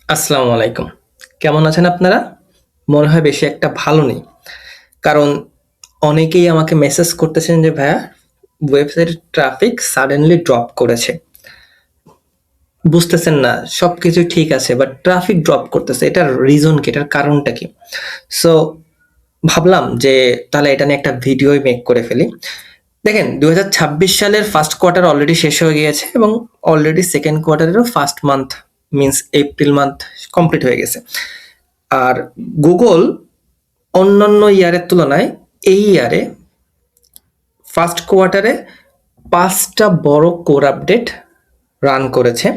আসসালামু আলাইকুম। কেমন আছেন আপনারা? মনে হয় বেশি একটা ভালো নেই। কারণ অনেকেই আমাকে মেসেজ করতেছেন যে, "ভাইয়া ওয়েবসাইটের ট্রাফিক সাডেনলি ড্রপ করেছে।" বুঝতেছেন না, সবকিছু ঠিক আছে বাট ট্রাফিক ড্রপ করতেছে। এটার রিজন কি? এটার কারণটা কি? সো ভাবলাম যে তাহলে এটা নিয়ে একটা ভিডিওই মেক করে ফেলি। দেখেন ২০২৬ সালের ফার্স্ট কোয়ার্টার অলরেডি শেষ হয়ে গিয়েছে এবং অলরেডি সেকেন্ড কোয়ার্টারেরও first month means April month complete হয়ে গেছে। আর গুগল অন্যান্য ইয়ারের তুলনায় এই ইয়ারে ফার্স্ট কোয়ার্টারে ৫টা বড় কোর আপডেট রান করেছে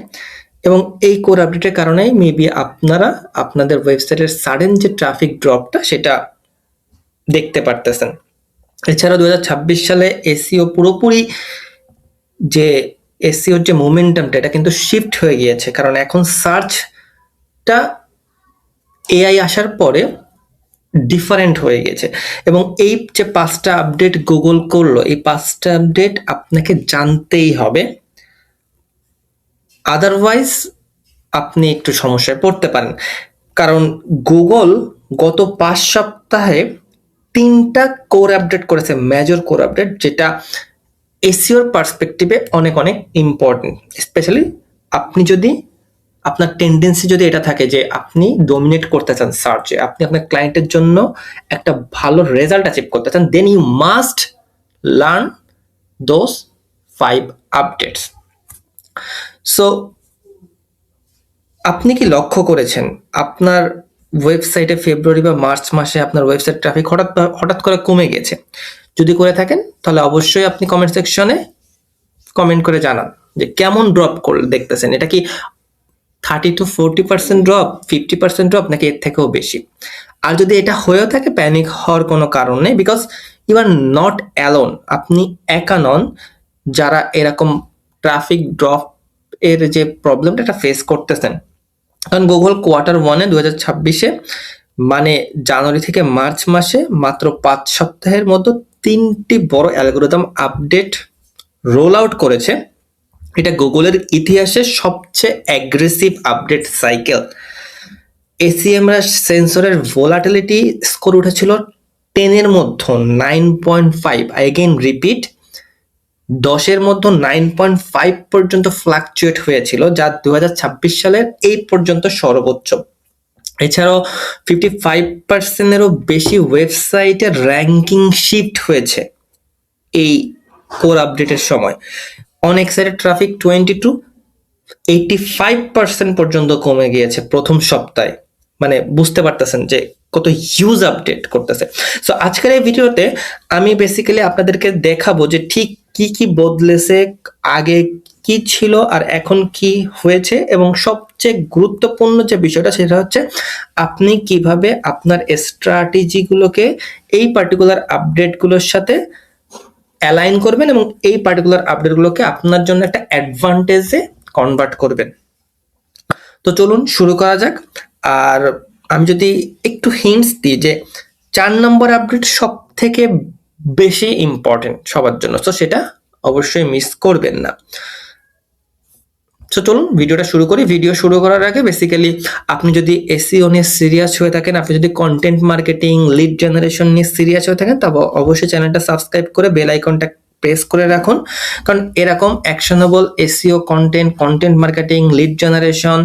এবং এই কোর আপডেটের কারণেই মেবি আপনারা আপনাদের ওয়েবসাইটের সাডেন যে ট্রাফিক ড্রপটা সেটা দেখতে পারতেছেন। এছাড়া ২০২৬ সালে এসইও পুরোপুরি যে এসইওর যে মোমেন্টামটা এটা কিন্তু শিফট হয়ে গিয়েছে, কারণ এখন সার্চটা এআই আসার পরে ডিফারেন্ট হয়ে গেছে এবং এই যে ৫টা আপডেট গুগল করলো, এই ৫টা আপডেট আপনাকে জানতেই হবে, আদারওয়াইজ আপনি একটু সমস্যায় পড়তে পারেন। কারণ গুগল গত ৫ সপ্তাহে ৩টা কোর আপডেট করেছে, মেজর কোর আপডেট, যেটা এসইওর পার্সপেক্টিভে অনেক অনেক ইম্পর্টেন্ট। স্পেশালি আপনি যদি আপনার টেন্ডেন্সি যদি এটা থাকে যে আপনি ডমিনেট করতে চান সার্চে, আপনি আপনার ক্লায়েন্টের জন্য একটা ভালো রেজাল্ট অ্যাচিভ করতে চান, then you must learn those 5 updates. So আপনি কি লক্ষ্য করেছেন আপনার ওয়েবসাইটে ফেব্রুয়ারি বা মার্চ মাসে আপনার ওয়েবসাইট ট্রাফিক হঠাৎ করে কমে গেছে? যদি করে থাকেন তাহলে অবশ্যই আপনি কমেন্ট সেকশনে কমেন্ট করে জানান যে কেমন ড্রপ করলে দেখতেছেন। এটা কি 30-40% ড্রপ, 50% ড্রপ, নাকি এর থেকেও বেশি? আর যদি এটা হয়েও থাকে, প্যানিক হওয়ার কোনো কারণ নেই, because you are not alone. আপনি একা নন যারা এরকম ট্রাফিক ড্রপ এর যে প্রবলেমটা এটা ফেস করতেছেন। কারণ গুগল কোয়ার্টার ওয়ানে ২০২৬-এ মানে জানুয়ারি থেকে মার্চ মাসে মাত্র ৫ সপ্তাহের মধ্যে ৩টি বড় অ্যালগোরিদম আপডেট রোল আউট করেছে। এটা গুগলের ইতিহাসে সবচেয়ে অ্যাগ্রেসিভ আপডেট সাইকেল। এসিএমআর সেন্সরের ভোলাটিলিটি স্কোর উঠেছিল 10-এর মধ্যে 9.5, আই এগেইন রিপিট, 10-এর মধ্যে 9.5 পর্যন্ত ফ্লাকচুয়েট হয়েছিল, যা ২০২৬ সালের এই পর্যন্ত সর্বোচ্চ। এছাড়াও 55%-এরও বেশি ওয়েবসাইটের র্যাঙ্কিং শিফট হয়েছে এই কোর আপডেটের সময়। অনেক সাইটের ট্রাফিক 22-85% পর্যন্ত কমে গিয়েছে প্রথম সপ্তাহে। মানে বুঝতে পারতেছেন যে কত হিউজ আপডেট করতেছে। সো আজকের এই ভিডিওতে আমি বেসিক্যালি আপনাদেরকে দেখাবো যে ঠিক কি কি বদলেছে, আগে কি ছিল আর এখন কি হয়েছে, এবং সবচেয়ে গুরুত্বপূর্ণ যে বিষয়টা সেটা হচ্ছে আপনি কিভাবে আপনার স্ট্র্যাটেজিগুলোকে এই পার্টিকুলার আপডেটগুলোর সাথে অ্যালাইন করবেন এবং এই পার্টিকুলার আপডেটগুলোকে আপনার জন্য একটা অ্যাডভান্টেজে কনভার্ট করবেন। তো চলুন শুরু করা যাক। আর আমি যদি একটু হিন্টস দিই যে ৪ নম্বর আপডেট সব থেকে বেশি ইম্পর্টেন্ট সবার জন্য, তো সেটা অবশ্যই মিস করবেন না। সো চলুন ভিডিওটা শুরু করি। ভিডিও শুরু করার আগে বেসিক্যালি আপনি যদি এসইও নিয়ে সিরিয়াস হয়ে থাকেন, আপনি যদি কন্টেন্ট মার্কেটিং, লিড জেনারেশন নিয়ে সিরিয়াস হয়ে থাকেন, তবে অবশ্যই চ্যানেলটা সাবস্ক্রাইব করে বেল আইকনটা প্রেস করে রাখুন, কারণ এরকম actionable SEO content, content marketing, lead generation,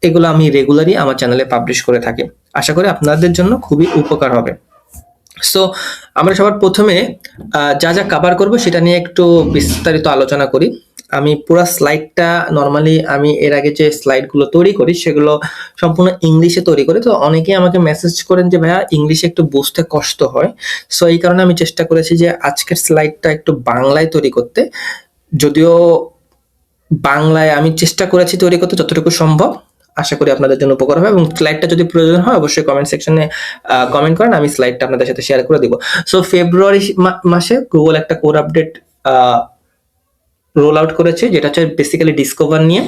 এগুলো আমি রেগুলারই আমার চ্যানেলে পাবলিশ করে থাকি। আশা করি আপনাদের জন্য খুবই উপকার হবে। সো আমরা সবার প্রথমে যা যা কভার করব সেটা নিয়ে একটু বিস্তারিত আলোচনা করি। আমি পুরো স্লাইডটা নর্মালি আমি এর আগে যে স্লাইডগুলো তৈরি করি সেগুলো সম্পূর্ণ ইংলিশে তৈরি করি। তো অনেকেই আমাকে মেসেজ করেন যে ভাইয়া ইংলিশে একটু বুঝতে কষ্ট হয়। সো এই কারণে আমি চেষ্টা করেছি যে আজকের স্লাইডটা একটু বাংলায় তৈরি করতে। যদিও বাংলায় আমি চেষ্টা করেছি তৈরি করতে যতটুকু সম্ভব। আশা করি আপনাদের জন্য উপকার হবে এবং স্লাইডটা যদি প্রয়োজন হয় অবশ্যই কমেন্ট সেকশনে কমেন্ট করেন, আমি স্লাইডটা আপনাদের সাথে শেয়ার করে দিব। সো ফেব্রুয়ারি মাসে গুগল একটা কোর আপডেট রোল আউট করেছে, যেটা হচ্ছে বেসিক্যালি ডিসকভার নিয়ে।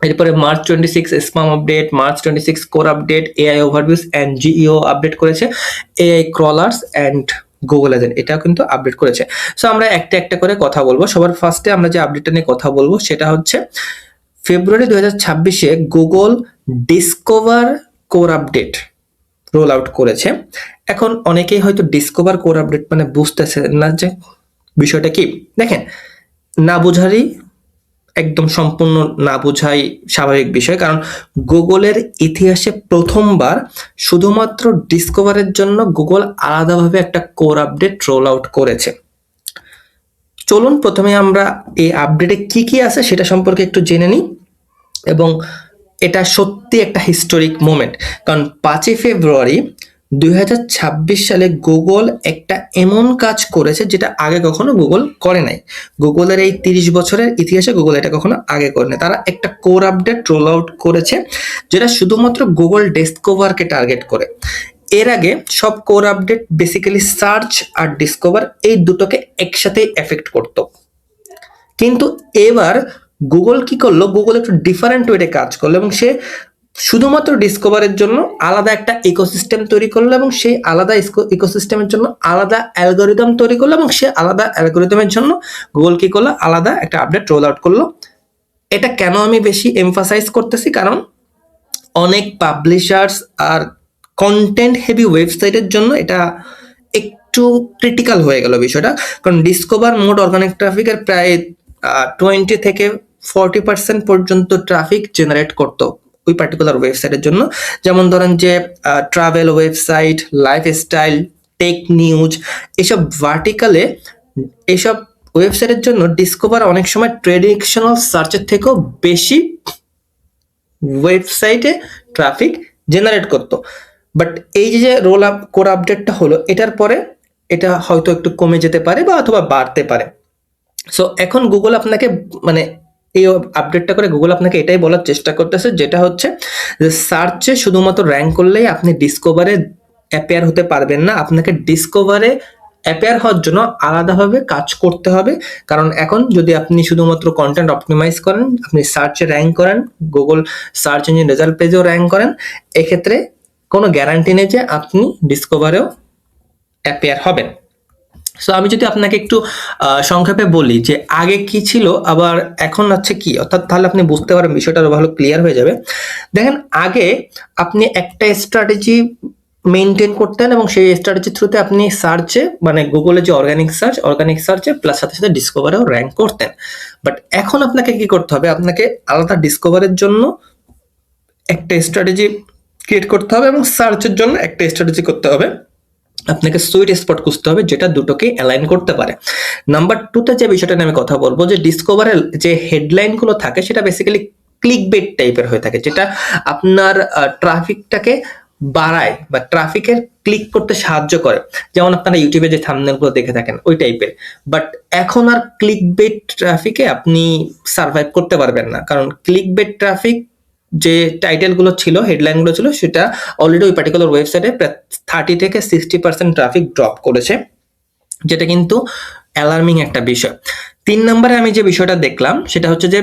এরপরে March 26 spam update, March 26 core update, AI overviews and GEO update করেছে, AI crawlers and Google agent এটাও কিন্তু আপডেট করেছে। সো আমরা একটা একটা করে কথা বলবো। সবার ফার্স্টে আমরা যে আপডেটটা নিয়ে কথা বলবো সেটা হচ্ছে ফেব্রুয়ারি 2026-এ Google discover core update roll out করেছে। এখন অনেকেই হয়তো ডিসকভার কোর আপডেট মানে বুঝতেছে না যে বিষয়টা কি। দেখেন, না বোঝারই একদম সম্পূর্ণ না বোঝাই স্বাভাবিক বিষয়, কারণ গুগলের ইতিহাসে প্রথমবার শুধুমাত্র ডিসকভারের জন্য গুগল আলাদাভাবে একটা কোর আপডেট রোল আউট করেছে। চলুন প্রথমে আমরা এই আপডেটে কি কি আছে সেটা সম্পর্কে একটু জেনে নিই, এবং এটা সত্যি একটা হিস্টোরিক মোমেন্ট। কারণ 5ই ফেব্রুয়ারি 2026 সালে গুগল একটা এমন কাজ করেছে যেটা আগে কখনো গুগল করে নাই। গুগলের এই 30 বছরের ইতিহাসে গুগল এটা কখনো আগে করে নাই। তারা একটা কোর আপডেট রোল আউট করেছে যেটা শুধুমাত্র গুগল ডিসকভারকে টার্গেট করে। এর আগে সব কোর আপডেট বেসিক্যালি সার্চ আর ডিসকভার এই দুটোকে একসাথে এফেক্ট করতো, কিন্তু এবার গুগল কি করলো, গুগল একটু ডিফারেন্ট ওয়েতে কাজ করলো এবং সে শুধুমাত্র ডিসকভারের জন্য আলাদা একটা ইকোসিস্টেম তৈরি করলো, এবং সেই আলাদা ইকোসিস্টেমের জন্য আলাদা অ্যালগোরিদম তৈরি করলো, এবং সে আলাদা অ্যালগোরিদমের জন্য গুগল কি করলো, আলাদা একটা আপডেট রোল আউট করলো। এটা কেন আমি বেশি এমফাসাইজ করতেছি, কারণ অনেক পাবলিশার্স আর কন্টেন্ট হেভি ওয়েবসাইটের জন্য এটা একটু ক্রিটিক্যাল হয়ে গেল বিষয়টা। কারণ ডিসকভার মোট অর্গানিক ট্রাফিকের প্রায় 20 থেকে 40% পর্যন্ত ট্রাফিক জেনারেট করতো ওই পার্টিকুলার ওয়েবসাইটের জন্য। যেমন ধরেন যে travel website, lifestyle, tech news, এসব ভার্টিকালে এসব ওয়েবসাইটের জন্য ডিসকভার অনেক সময় ট্রেডিশনাল সার্চের থেকেও বেশি ওয়েবসাইটে ট্রাফিক জেনারেট করতো। বাট এই যে রোল আপ কোর আপডেটটা হলো, এটার পরে এটা হয়তো একটু কমে যেতে পারে বা অথবা বাড়তে পারে। সো এখন গুগল আপনাকে মানে এই আপডেটটা করে গুগল আপনাকে এটাই বলার চেষ্টা করতেছে, যেটা হচ্ছে যে সার্চে শুধুমাত্র র্যাঙ্ক করলেই আপনি ডিসকভারে অ্যাপিয়ার হতে পারবেন না। আপনাকে ডিসকভারে অ্যাপিয়ার হওয়ার জন্য আলাদাভাবে কাজ করতে হবে। কারণ এখন যদি আপনি শুধুমাত্র কন্টেন্ট অপটিমাইজ করেন, আপনি সার্চে র্যাঙ্ক করেন, গুগল সার্চ ইঞ্জিন রেজাল্ট পেজেও র্যাঙ্ক করেন, এক্ষেত্রে কোনো গ্যারান্টি নেই যে আপনি ডিসকভারেও অ্যাপিয়ার হবেন। সো আমি যদি আপনাকে একটু সংক্ষেপে বলি যে আগে কি ছিল আবার এখন হচ্ছে কি, অর্থাৎ তাহলে আপনি বুঝতে পারেন বিষয়টা আরো ভালো ক্লিয়ার হয়ে যাবে। দেখেন, আগে আপনি একটা স্ট্র্যাটেজি মেনটেন করতেন এবং সেই স্ট্র্যাটেজির থ্রুতে আপনি সার্চে মানে গুগলে যে অর্গানিক সার্চে প্লাস সাথে সাথে ডিসকভারেও র্যাঙ্ক করতেন। বাট এখন আপনাকে কি করতে হবে, আপনাকে আলাদা ডিসকভারের জন্য একটা স্ট্র্যাটেজি ক্রিয়েট করতে হবে এবং সার্চের জন্য একটা স্ট্র্যাটেজি করতে হবে। আপনাকে সুইট স্পট খুঁজতে হবে যেটা দুটোকে অ্যালাইন করতে পারে। নাম্বার 2তে যে বিষয়টা নিয়ে আমি কথা বলবো, যে ডিসকভারের যে হেডলাইনগুলো থাকে সেটা বেসিক্যালি ক্লিকবেট টাইপের হয়ে থাকে, যেটা আপনার ট্রাফিকটাকে বাড়ায় বা ট্রাফিকের ক্লিক করতে সাহায্য করে। যেমন আপনারা ইউটিউবে যে থাম্বনেলগুলো দেখে থাকেন ওই টাইপের। বাট এখন আর ক্লিকবেট ট্রাফিকে আপনি সার্ভাইভ করতে পারবেন না, কারণ ক্লিকবেট ট্রাফিক যে টাইটেলগুলো ছিল, হেডলাইনগুলো ছিল, সেটা অলরেডি ওই পার্টিকুলার ওয়েবসাইটে প্রায় 30 থেকে 60% ট্রাফিক ড্রপ করেছে, যেটা কিন্তু অ্যালার্মিং একটা বিষয়। 3 নম্বরে আমি যে বিষয়টা দেখলাম সেটা হচ্ছে যে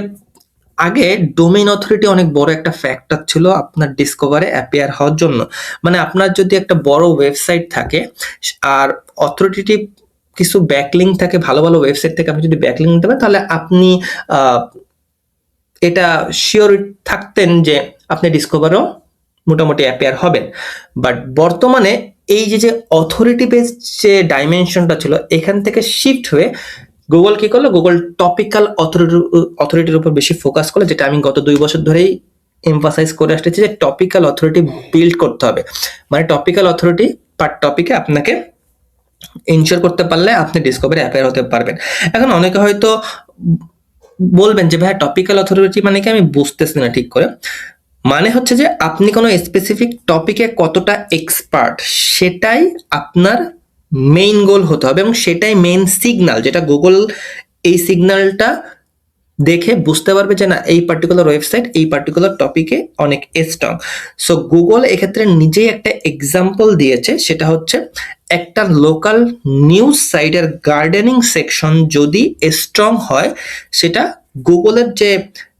আগে ডোমেইন অথরিটি অনেক বড় একটা ফ্যাক্টর ছিল আপনার ডিসকভারে অ্যাপিয়ার হওয়ার জন্য। মানে আপনার যদি একটা বড় ওয়েবসাইট থাকে আর অথরিটেটিভ কিছু ব্যাকলিঙ্ক থাকে, ভালো ভালো ওয়েবসাইট থেকে আপনি যদি ব্যাকলিঙ্ক নিতে পারেন, তাহলে আপনি এটা শিওর থাকতেন যে আপনি ডিসকভারও মোটামুটি অ্যাপিয়ার হবেন। বাট বর্তমানে এই যে অথরিটি বেসড যে ডাইমেনশনটা ছিল, এখান থেকে শিফট হয়ে গুগল কি করলো, গুগল টপিক্যাল অথরিটির উপর বেশি ফোকাস করলো, যেটা আমি গত 2 বছর ধরেই এমফাসাইজ করে আসতেছি যে টপিক্যাল অথরিটি বিল্ড করতে হবে। মানে টপিক্যাল অথরিটি পার টপিকে আপনাকে ইনশিওর করতে পারলে আপনি ডিসকভারি অ্যাপিয়ার হতে পারবেন। এখন অনেকে হয়তো বলবেন যে ভাই টপিক্যাল অথরিটি মানে কি, আমি বুঝতেছি না ঠিক করে। মানে হচ্ছে যে আপনি কোনো স্পেসিফিক টপিকে কতটা এক্সপার্ট সেটাই আপনার মেইন গোল হতে হবে, এবং সেটাই মেইন সিগন্যাল, যেটা গুগল এই সিগন্যালটা দেখে বুঝতে পারবে যে না, এই পার্টিকুলার ওয়েবসাইট এই পার্টিকুলার টপিকে অনেক স্ট্রং। সো গুগল এক্ষেত্রে নিজেই একটা এক্সাম্পল দিয়েছে, সেটা হচ্ছে একটা লোকাল নিউজ সাইটের গার্ডেনিং সেকশন যদি স্ট্রং হয়, সেটা গুগলের যে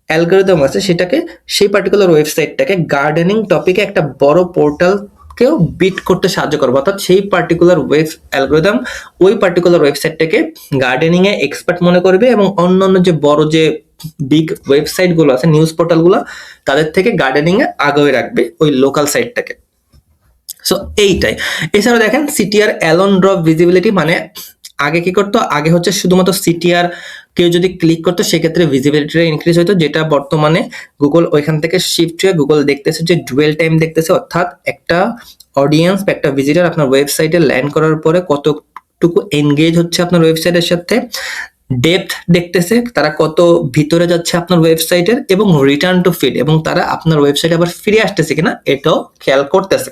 অ্যালগোরিদম আছে সেটাকে, সেই পার্টিকুলার ওয়েবসাইটটাকে গার্ডেনিং টপিকে একটা বড় পোর্টালকেও বিট করতে সাহায্য করবে। অর্থাৎ সেই পার্টিকুলার ওয়েব অ্যালগোরিদম ওই পার্টিকুলার ওয়েবসাইটটাকে গার্ডেনিং এ এক্সপার্ট মনে করবে, এবং অন্যান্য যে বড় যে বিগ ওয়েবসাইটগুলো আছে, নিউজ পোর্টালগুলো, তাদের থেকে গার্ডেনিংয়ে আগে রাখবে ওই লোকাল সাইটটাকে। সো এইটাই। এছাড়াও দেখেন সিটিআর অ্যালোন ড্রপ ভিজিবিলিটি, মানে আগে কি করতো, আগে হচ্ছে শুধুমাত্র সিটিআর কেউ যদি ক্লিক করতো সেক্ষেত্রে ভিজিবিলিটিটা ইনক্রিজ হতো, যেটা বর্তমানে গুগল ওইখান থেকে শিফট হয়ে গুগল দেখতেছে যে ডুয়েল টাইম দেখতেছে, অর্থাৎ একটা অডিয়েন্স বা একটা ভিজিটর আপনার ওয়েবসাইটে ল্যান্ড করার পরে কতটুকু এনগেজ হচ্ছে আপনার ওয়েবসাইটের সাথে, ডেপথ দেখতেছে, তারা কত ভিতরে যাচ্ছে আপনার ওয়েবসাইটের, এবং রিটার্ন টু ফিড, এবং তারা আপনার ওয়েবসাইটে আবার ফিরে আসতেছে কিনা এটাও খেয়াল করতেছে।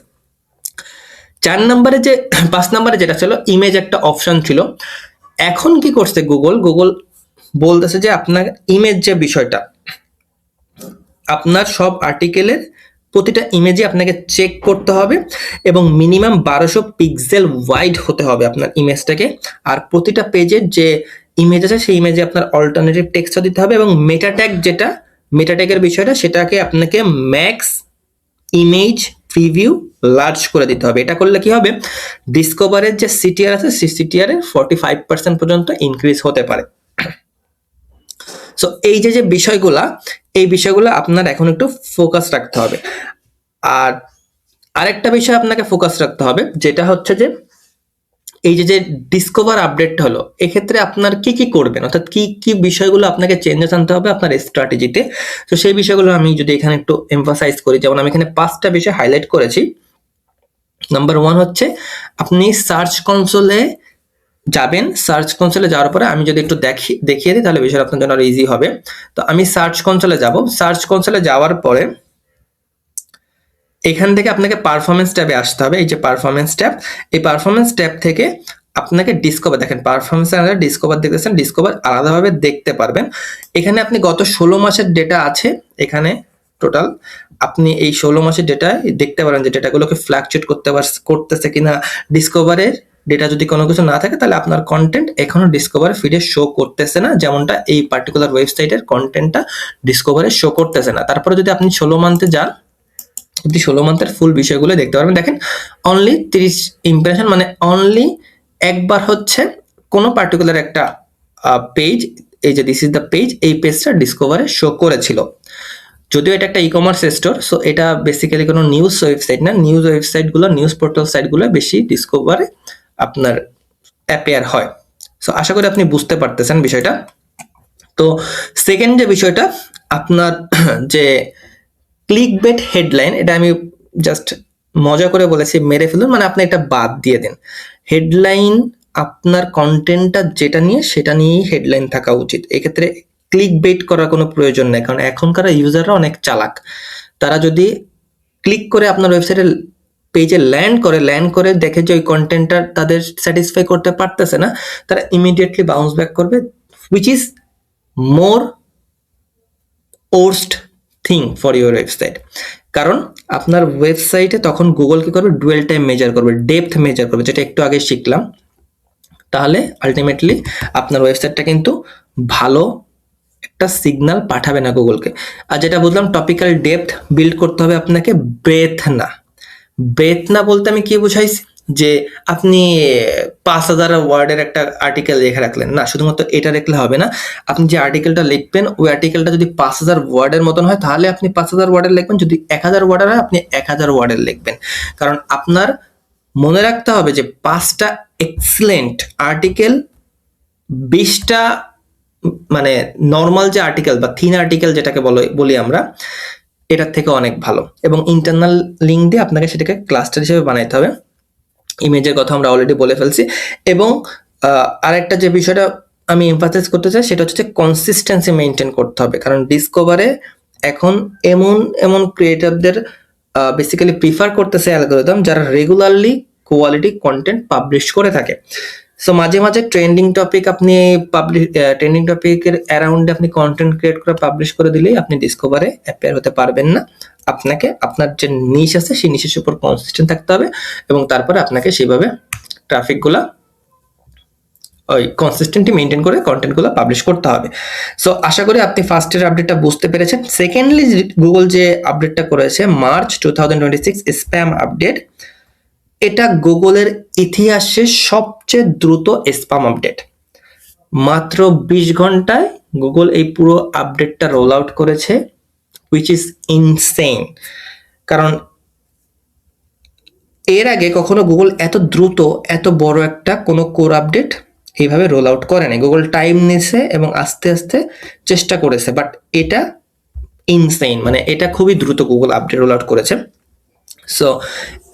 5 নম্বরে যেটা ছিল ইমেজ একটা অপশন ছিল, এখন কি করছে গুগল বলতেছে যে আপনার ইমেজ যে বিষয়টা, আপনার সব আর্টিকেলের প্রতিটা ইমেজে আপনাকে চেক করতে হবে এবং মিনিমাম 1200 পিক্সেল ওয়াইড হতে হবে আপনার ইমেজটাকে, আর প্রতিটা পেজের যে ইমেজ আছে সেই ইমেজে আপনার অল্টারনেটিভ টেক্সটও দিতে হবে, এবং মেটা ট্যাগের বিষয়টা সেটাকে আপনাকে ম্যাক্স ইমেজ প্রিভিউ লার্জ করে দিতে হবে। এটা করলে কি হবে, ডিসকভারের যে সিটিআর আছে সেই সিটিআর এর 45% পর্যন্ত ইনক্রিজ হতে পারে। সো এই যে এই বিষয়গুলো আপনার এখন একটু ফোকাস রাখতে হবে। আর আরেকটা বিষয় আপনাকে ফোকাস রাখতে হবে, যেটা হচ্ছে যে এই যে ডিসকভার আপডেটটা হলো, এক্ষেত্রে আপনার কি কি করবেন, অর্থাৎ কি কি বিষয়গুলো আপনাকে চেঞ্জেস আনতে হবে আপনার স্ট্র্যাটেজিতে। তো সেই বিষয়গুলো আমি যদি এখানে একটু এমফাসাইজ করি, যেমন আমি এখানে 5টা বিষয় হাইলাইট করেছি। নাম্বার 1 হচ্ছে আপনি সার্চ কনসোলে যাবেন, সার্চ কনসোলে যাওয়ার পরে আমি যদি একটু দেখিয়ে দিই তাহলে বিষয়টা আপনার জন্য আরো ইজি হবে। তো আমি সার্চ কনসোলে যাব, সার্চ কনসোলে যাওয়ার পরে এখান থেকে আপনাকে পারফরমেন্স ট্যাবে আসতে হবে। এই যে পারফরমেন্স ট্যাব, এই পারফরমেন্স ট্যাব থেকে আপনাকে ডিসকভার, দেখেন পারফরমেন্স ডিসকভার দেখতেছেন, ডিসকভার আলাদাভাবে দেখতে পারবেন। এখানে আপনি গত 16 মাসের ডেটা আছে, এখানে টোটাল আপনি এই 16 মাসের ডেটা দেখতে পারেন যে ডেটাগুলোকে ফ্ল্যাকচুয়েট করতেছে কিনা। ডিসকভারের ডেটা যদি কোনো কিছু না থাকে তাহলে আপনার কন্টেন্ট এখনো ডিসকভার ফিডে শো করতেছে না, যেমনটা এই পার্টিকুলার ওয়েবসাইটের কন্টেন্টটা ডিসকভারে শো করতেছে না। তারপরে যদি আপনি 16 মান্থে যান, আপনি 16 মান্থের ফুল বিষয়গুলো দেখতে পারবেন। দেখেন অনলি 30 ইমপ্রেশন, মানে অনলি একবার হচ্ছে কোনো পার্টিকুলার একটা পেজ, এই যে দিস ইজ দ্য পেজ, এই পেজটা ডিসকভারে শো করেছিল। যদিও এটা একটা ই কমার্স স্টোর, সো এটা বেসিক্যালি কোনো নিউজ ওয়েবসাইট না। নিউজ ওয়েবসাইটগুলো, নিউজ পোর্টাল সাইটগুলো বেশি ডিসকভারে আপনার অ্যাপিয়ার হয়। সো আশা করি আপনি বুঝতে পারতেছেন বিষয়টা। তো সেকেন্ড যে বিষয়টা আপনার যে ক্লিক বেট হেডলাইন, এটা আমি জাস্ট মজা করে বলেছি, মেরে ফেলুন, মানে আপনি এটা বাদ দিয়ে দেন। হেডলাইন আপনার কন্টেন্টটা যেটা নিয়ে সেটা নিয়েই হেডলাইন থাকা উচিত। এক্ষেত্রে ক্লিক বেট করার কোনো প্রয়োজন নেই, কারণ এখনকার ইউজাররা অনেক চালাক। তারা যদি ক্লিক করে আপনার ওয়েবসাইটে পেজে ল্যান্ড করে দেখে যে ওই কন্টেন্টটা তাদের স্যাটিসফাই করতে পারতেছে না, তারা ইমিডিয়েটলি বাউন্স ব্যাক করবে, which is more worst thing for your website. কারণ আপনার ওয়েবসাইটে তখন গুগল কি করবে, ডুয়েল টাইম মেজার করবে, ডেপথ মেজার করবে, যেটা একটু আগে শিখলাম। তাহলে আলটিমেটলি আপনার ওয়েবসাইটটা কিন্তু ভালো একটা সিগন্যাল পাঠাবে না গুগলকে। আর যেটা বুঝলাম, টপিক্যাল ডেপথ বিল্ড করতে হবে আপনাকে, ব্রেথ না বলতে আমি কি বুঝাইছি, যে আপনি 5000 ওয়ার্ডের একটা আর্টিকেল লিখে রাখলেন না, শুধুমাত্র এটা লিখলে হবে না। আপনি যে আর্টিকেলটা লিখবেন ওই আর্টিকেলটা যদি 5000 ওয়ার্ডের মতন হয় তাহলে আপনি 5000 ওয়ার্ডের লিখবেন, যদি 1000 ওয়ার্ডের হয় আপনি 1000 ওয়ার্ডের লিখবেন। কারণ আপনার মনে রাখতে হবে যে 5টা এক্সেলেন্ট আর্টিকেল 20টা মানে নর্মাল যে আর্টিকেল বা থিন আর্টিকেল যেটাকে বলি আমরা, এটার থেকে অনেক ভালো। এবং ইন্টারনাল লিঙ্ক দিয়ে আপনাকে সেটাকে ক্লাস্টার হিসেবে বানাইতে হবে। ইমেজের কথা আমরা অলরেডি বলে ফেলছি। এবং আরেকটা যে বিষয়টা আমি এমফাসাইজ করতে চাই সেটা হচ্ছে কনসিস্টেন্সি মেনটেন করতে হবে, কারণ ডিসকভারে এখন এমন ক্রিয়েটরদের বেসিক্যালি প্রিফার করতেছে অ্যালগরিদম যারা রেগুলারলি কোয়ালিটি কন্টেন্ট পাবলিশ করে থাকে। সো মাঝে মাঝে ট্রেন্ডিং টপিকের অ্যারাউন্ডে আপনি কন্টেন্ট ক্রিয়েট করে পাবলিশ করে দিলেই আপনি ডিসকভারে অ্যাপিয়ার হতে পারবেন না। আপনাকে আপনার যে নিশ আছে সেই নিশের উপর কনসিস্টেন্ট থাকতে হবে এবং তারপরে আপনাকে সেইভাবে ট্রাফিকগুলা ওই কনসিস্টেন্টলি মেনটেন করে কন্টেন্টগুলো পাবলিশ করতে হবে। সো আশা করি আপনি ফার্স্টের আপডেটটা বুঝতে পেরেছেন। সেকেন্ডলি গুগল যে আপডেটটা করেছে মার্চ 2026 স্প্যাম আপডেট, এটা গুগলের ইতিহাসে সবচেয়ে দ্রুত স্প্যাম আপডেট। মাত্র 20 ঘন্টায় গুগল এই পুরো আপডেটটা রোল আউট করেছে, হুইচ ইজ ইনসেইন। কারণ এর আগে কখনো গুগল এত দ্রুত এত বড় একটা কোনো কোর আপডেট এইভাবে রোল আউট করে নাই। গুগল টাইম নিছে এবং আস্তে আস্তে চেষ্টা করেছে, বাট এটা ইনসেইন, মানে এটা খুবই দ্রুত গুগল আপডেট রোল আউট করেছে। সো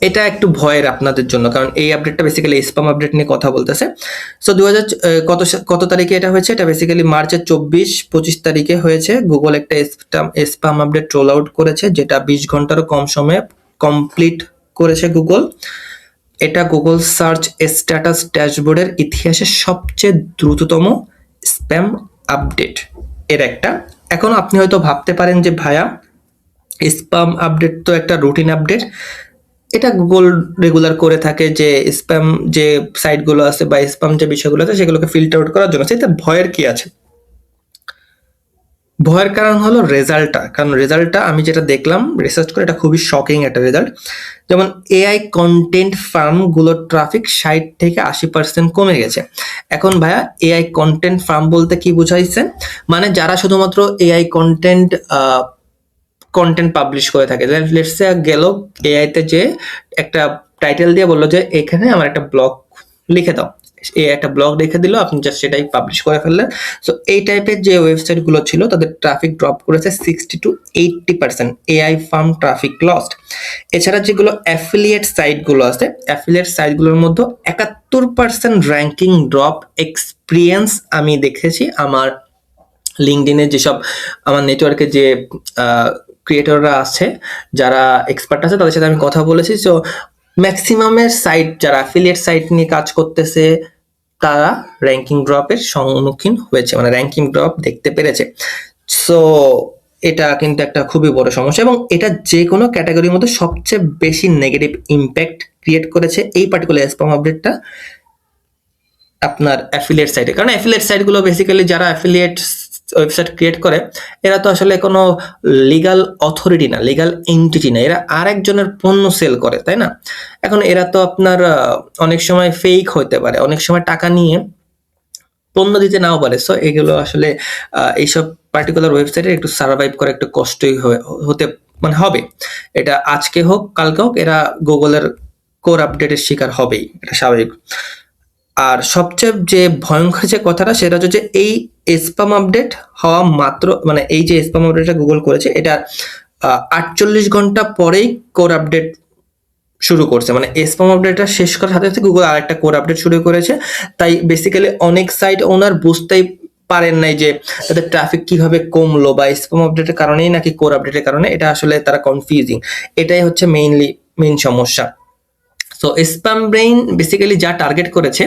এটা একটু ভয়ের আপনাদের জন্য, কারণ এই আপডেটটা বেসিক্যালি স্প্যাম আপডেট নিয়ে কথা বলতেছে। সো কত তারিখে এটা হয়েছে? এটা বেসিক্যালি মার্চের 24-25 তারিখে হয়েছে। গুগল একটা স্প্যাম আপডেট রোল আউট করেছে, যেটা 20 ঘন্টারও কম সময়ে কমপ্লিট করেছে গুগল। এটা গুগল সার্চ স্ট্যাটাস ড্যাশবোর্ডের ইতিহাসে সবচেয়ে দ্রুততম স্প্যাম আপডেট এর একটা। এখন আপনি হয়তো ভাবতে পারেন যে ভাইয়া, স্প্যাম আপডেট তো একটা রুটিন আপডেট, এটা গুগল রেগুলার করে থাকে যে স্প্যাম যে সাইটগুলো আছে বা স্প্যাম যে বিষয়গুলো আছে সেগুলোকে ফিল্টার আউট করার জন্য। সেটা ভয়ের কি আছে? ভয়ের কারণ হলো রেজাল্টটা। কারণ রেজাল্টটা আমি যেটা দেখলাম রিসার্চ করে, এটা খুবই শকিং একটা রেজাল্ট। যেমন এআই কন্টেন্ট ফার্মগুলোর ট্রাফিক 60 থেকে 80% কমে গেছে। এখন ভাইয়া, এআই কন্টেন্ট ফার্ম বলতে কি বুঝাইছে? মানে যারা শুধুমাত্র এআই কন্টেন্ট পাবলিশ করে থাকে। লেটস সে গেল এআইতে যে একটা টাইটেল দিয়ে বললো যে এখানে আমার একটা ব্লগ লিখে দাও, এই একটা ব্লগ লিখে দিল, আপনি জাস্ট সেটাই পাবলিশ করে ফেললেন। সো এই টাইপের যে ওয়েবসাইটগুলো ছিল তাদের ট্রাফিক ড্রপ করেছে 60-80%, এআই ফার্ম ট্রাফিক লস্ট। এছাড়া যেগুলো অ্যাফিলিয়েট সাইটগুলো আছে, অ্যাফিলিয়েট সাইটগুলোর মধ্যে 71% র্যাঙ্কিং ড্রপ এক্সপিরিয়েন্স আমি দেখেছি। আমার লিঙ্কডইনে যেসব আমার নেটওয়ার্কে যে ক্রিয়েটররা আছে, যারা এক্সপার্ট আছে, তাদের সাথে আমি কথা বলেছি। সো ম্যাক্সিমামের সাইট যারা অ্যাফিলিয়েট সাইট নিয়ে কাজ করতেছে তারা র্যাঙ্কিং ড্রপের সম্মুখীন হয়েছে, মানে র্যাঙ্কিং ড্রপ দেখতে পেরেছে। সো এটা কিন্তু একটা খুবই বড় সমস্যা, এবং এটা যে কোনো ক্যাটাগরির মধ্যে সবচেয়ে বেশি নেগেটিভ ইম্প্যাক্ট ক্রিয়েট করেছে এই পার্টিকুলার স্প্যাম আপডেটটা আপনার অ্যাফিলিয়েট সাইটে। কারণ অ্যাফিলিয়েট সাইটগুলো বেসিক্যালি যারা অ্যাফিলিয়েট ওয়েবসাইট ক্রিয়েট করে, এরা তো আসলে কোনো লিগাল অথরিটি না, লিগাল এন্টিটি না, এরা আরেকজনের পণ্য সেল করে, তাই না? এখন এরা তো আপনার অনেক সময় ফেক হতে পারে, অনেক সময় টাকা নিয়ে পণ্য দিতে নাও পারে। সো এগুলো আসলে এইসব পার্টিকুলার ওয়েবসাইটে একটু সার্ভাইভ করা একটু কষ্টই হতে মানে হবে। এটা আজকে হোক কালকে হোক, এরা গুগলের কোর আপডেটের শিকার হবেই, এটা স্বাভাবিক। আর সবচেয়ে যে ভয়ঙ্কর যে কথাটা, সেটা হচ্ছে যে এই স্প্যাম আপডেট হওয়া মাত্র, মানে এই যে স্প্যাম আপডেটটা গুগল করেছে, এটা 48 ঘন্টা পরেই কোর আপডেট শুরু করছে। মানে স্প্যাম আপডেটটা শেষ করার সাথে সাথে গুগল আর একটা কোর আপডেট শুরু করেছে। তাই বেসিক্যালি অনেক সাইট ওনার বুঝতেই পারেন নাই যে তাদের ট্রাফিক কিভাবে কমলো, বা স্প্যাম আপডেটের কারণেই নাকি কোর আপডেটের কারণে, এটা আসলে তারা কনফিউজিং। এটাই হচ্ছে মেইন সমস্যা। সো স্প্যাম ব্রেইন বেসিক্যালি যা টার্গেট করেছে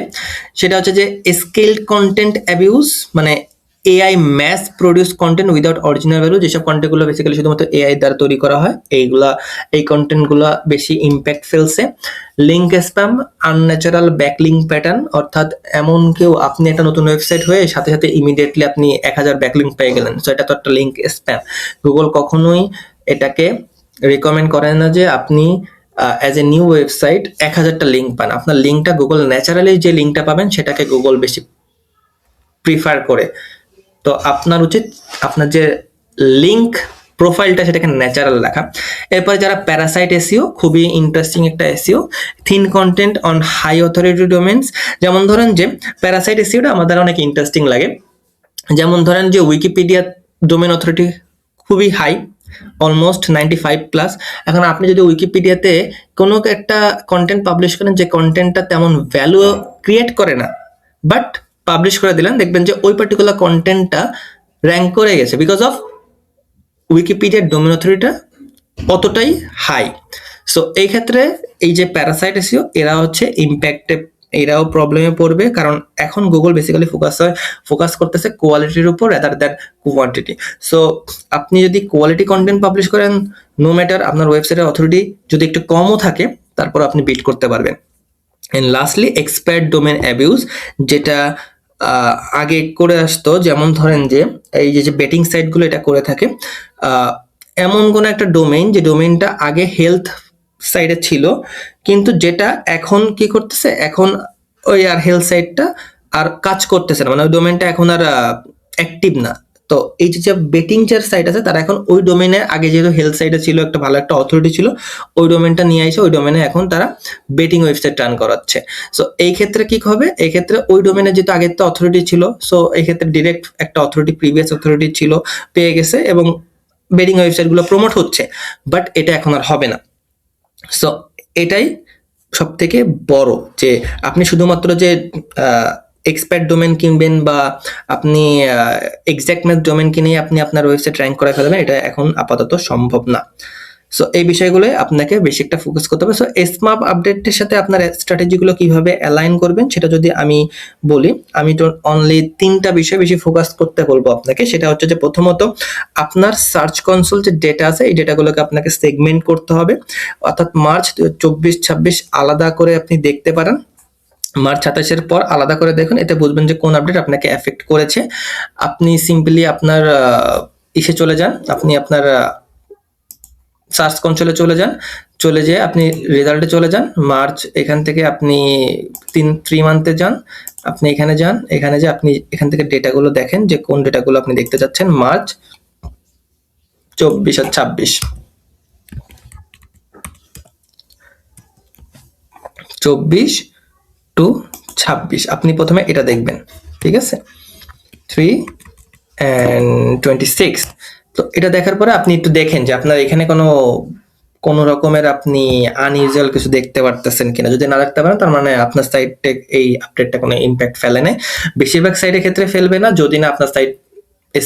সেটা হচ্ছে যে স্কেলড কন্টেন্ট অ্যাবিউজ, মানে AI mass produce content without original value, যেসব কন্টেন্টগুলো বেসিক্যালি শুধুমাত্র এআই দ্বারা তৈরি করা হয়, এই কন্টেন্টগুলো বেশি ইম্প্যাক্ট ফেলছে। Link spam, unnatural backlink pattern, অর্থাৎ এমন কেউ, আপনি একটা নতুন ওয়েবসাইট হয়ে সাথে সাথে ইমিডিয়েটলি আপনি 1000 ব্যাকলিঙ্ক পেয়ে গেলেন। সো এটা তো একটা লিঙ্ক স্প্যাম। গুগল কখনোই এটাকে রিকমেন্ড করে না যে আপনি অ্যাজ এ নিউ ওয়েবসাইট 1000টা লিঙ্ক পান। আপনার লিঙ্কটা গুগল ন্যাচারালি যে লিঙ্কটা পাবেন সেটাকে গুগল বেশি প্রিফার করে। তো আপনার উচিত আপনার যে লিঙ্ক প্রোফাইলটা সেটাকে ন্যাচারাল রাখা। এরপরে যারা প্যারাসাইট এসিও, খুবই ইন্টারেস্টিং একটা SEO, thin content on high authority domains. যেমন ধরেন যে প্যারাসাইট এসিওটা আমাদের অনেক ইন্টারেস্টিং লাগে। যেমন ধরেন যে উইকিপিডিয়া ডোমেইন অথরিটি খুবই হাই, অলমোস্ট 95+। এখন আপনি যদি উইকিপিডিয়াতে কোনো একটা কন্টেন্ট পাবলিশ করেন যে কন্টেন্টটা তেমন ভ্যালু ক্রিয়েট করে না, বাট পাবলিশ করে দিলেন, দেখবেন যে ওই পার্টিকুলার কন্টেন্টটা র্যাঙ্ক করে গেছে বিকজ অফ উইকিপিডিয়ার ডোমেইন অথরিটিটা অতটাই হাই। সো এই ক্ষেত্রে এই যে প্যারাসাইট এসিও, এরা হচ্ছে ইম্প্যাক্টে, এরাও প্রবলেমে পড়বে। কারণ এখন গুগল বেসিক্যালি ফোকাস করতেছে কোয়ালিটির উপর রাদার দ্যান কোয়ান্টিটি। সো আপনি যদি কোয়ালিটি কন্টেন্ট পাবলিশ করেন, নো ম্যাটার আপনার ওয়েবসাইটের অথরিটি যদি একটু কমও থাকে, তারপর আপনি বিট করতে পারবেন। And lastly expired domain abuse, যেটা আগে করে আসতো। যেমন ধরেন যে এই যে বেটিং সাইটগুলো এটা করে থাকে, এমন কোনো একটা ডোমেইন যে ডোমেইনটা আগে হেলথ সাইডে ছিল, কিন্তু যেটা এখন কি করতেছে, এখন ওই আর হেলথ সাইটটা আর কাজ করতেছে না, মানে ওই ডোমেইনটা এখন আর অ্যাক্টিভ না। তো এই যে বেটিং যার সাইট আছে তারা এখন ওই ডোমেনে, আগে যেহেতু হেলথ সাইটে ছিল, একটা ভালো একটা অথরিটি ছিল, ওই ডোমেনটা নিয়ে এসে ওই ডোমেনে এখন তারা বেটিং ওয়েবসাইট রান করাচ্ছে। সো এই ক্ষেত্রে কি হবে, এই ক্ষেত্রে ওই ডোমেনে যেহেতু আগের তো অথরিটি ছিল, সো এই ক্ষেত্রে ডিরেক্ট একটা অথরিটি, প্রিভিয়াস অথরিটি ছিল, পেয়ে গেছে এবং বেটিং ওয়েবসাইটগুলো প্রমোট হচ্ছে। বাট এটা এখন আর হবে না। সো এটাই সব থেকে বড়, যে আপনি শুধুমাত্র যে এক্সপার্ট ডোমেন কিনবেন বা আপনি এক্সাক্ট ম্যাথ ডোমেন কিনে আপনি আপনার ওয়েবসাইট র্যাঙ্ক করে ফেলবেন, এটা এখন আপাতত সম্ভব না। সো এই বিষয়গুলো আপনাকে বেশি একটা ফোকাস করতে হবে। সো এসমাপ আপডেটের সাথে আপনার স্ট্র্যাটেজিগুলো কিভাবে অ্যালাইন করবেন সেটা যদি আমি বলি, আমি তো অনলি 3টা বিষয় বেশি ফোকাস করতে বলবো আপনাকে। সেটা হচ্ছে যে প্রথমত আপনার সার্চ কনসোল যে ডেটা আছে, এই ডেটাগুলোকে আপনাকে সেগমেন্ট করতে হবে, অর্থাৎ মার্চ 24-26 আলাদা করে আপনি দেখতে পারেন, মার্চ 27-এর পর আলাদা করে দেখুন, এতে বুঝবেন যে কোন আপডেট আপনাকে এফেক্ট করেছে। আপনি সিম্পলি আপনার ইসে চলে যান, আপনি আপনার সার্চ কনসোলে চলে যান, চলে যেয়ে আপনি রেজাল্টে চলে যান, মার্চ এখান থেকে আপনি 3 মান্থে যান, আপনি এখানে যান, এখানে যে আপনি এখান থেকে ডেটাগুলো দেখেন যে কোন ডেটাগুলো আপনি দেখতে চাচ্ছেন, মার্চ 24 আর 26, 24 টু 26 আপনি প্রথমে এটা দেখবেন, ঠিক আছে, 3 and 26। তো এটা দেখার পরে আপনি একটু দেখেন যে আপনার এখানে কোনো রকমের আপনি আনইউজুয়াল কিছু দেখতে পারতেছেন কিনা। যদি না দেখতে পারেন তার মানে আপনার সাইটে এই আপডেটটা কোনো ইম্প্যাক্ট ফেলে নাই। বেশিরভাগ সাইটের ক্ষেত্রে ফেলবে না যদি না আপনার সাইট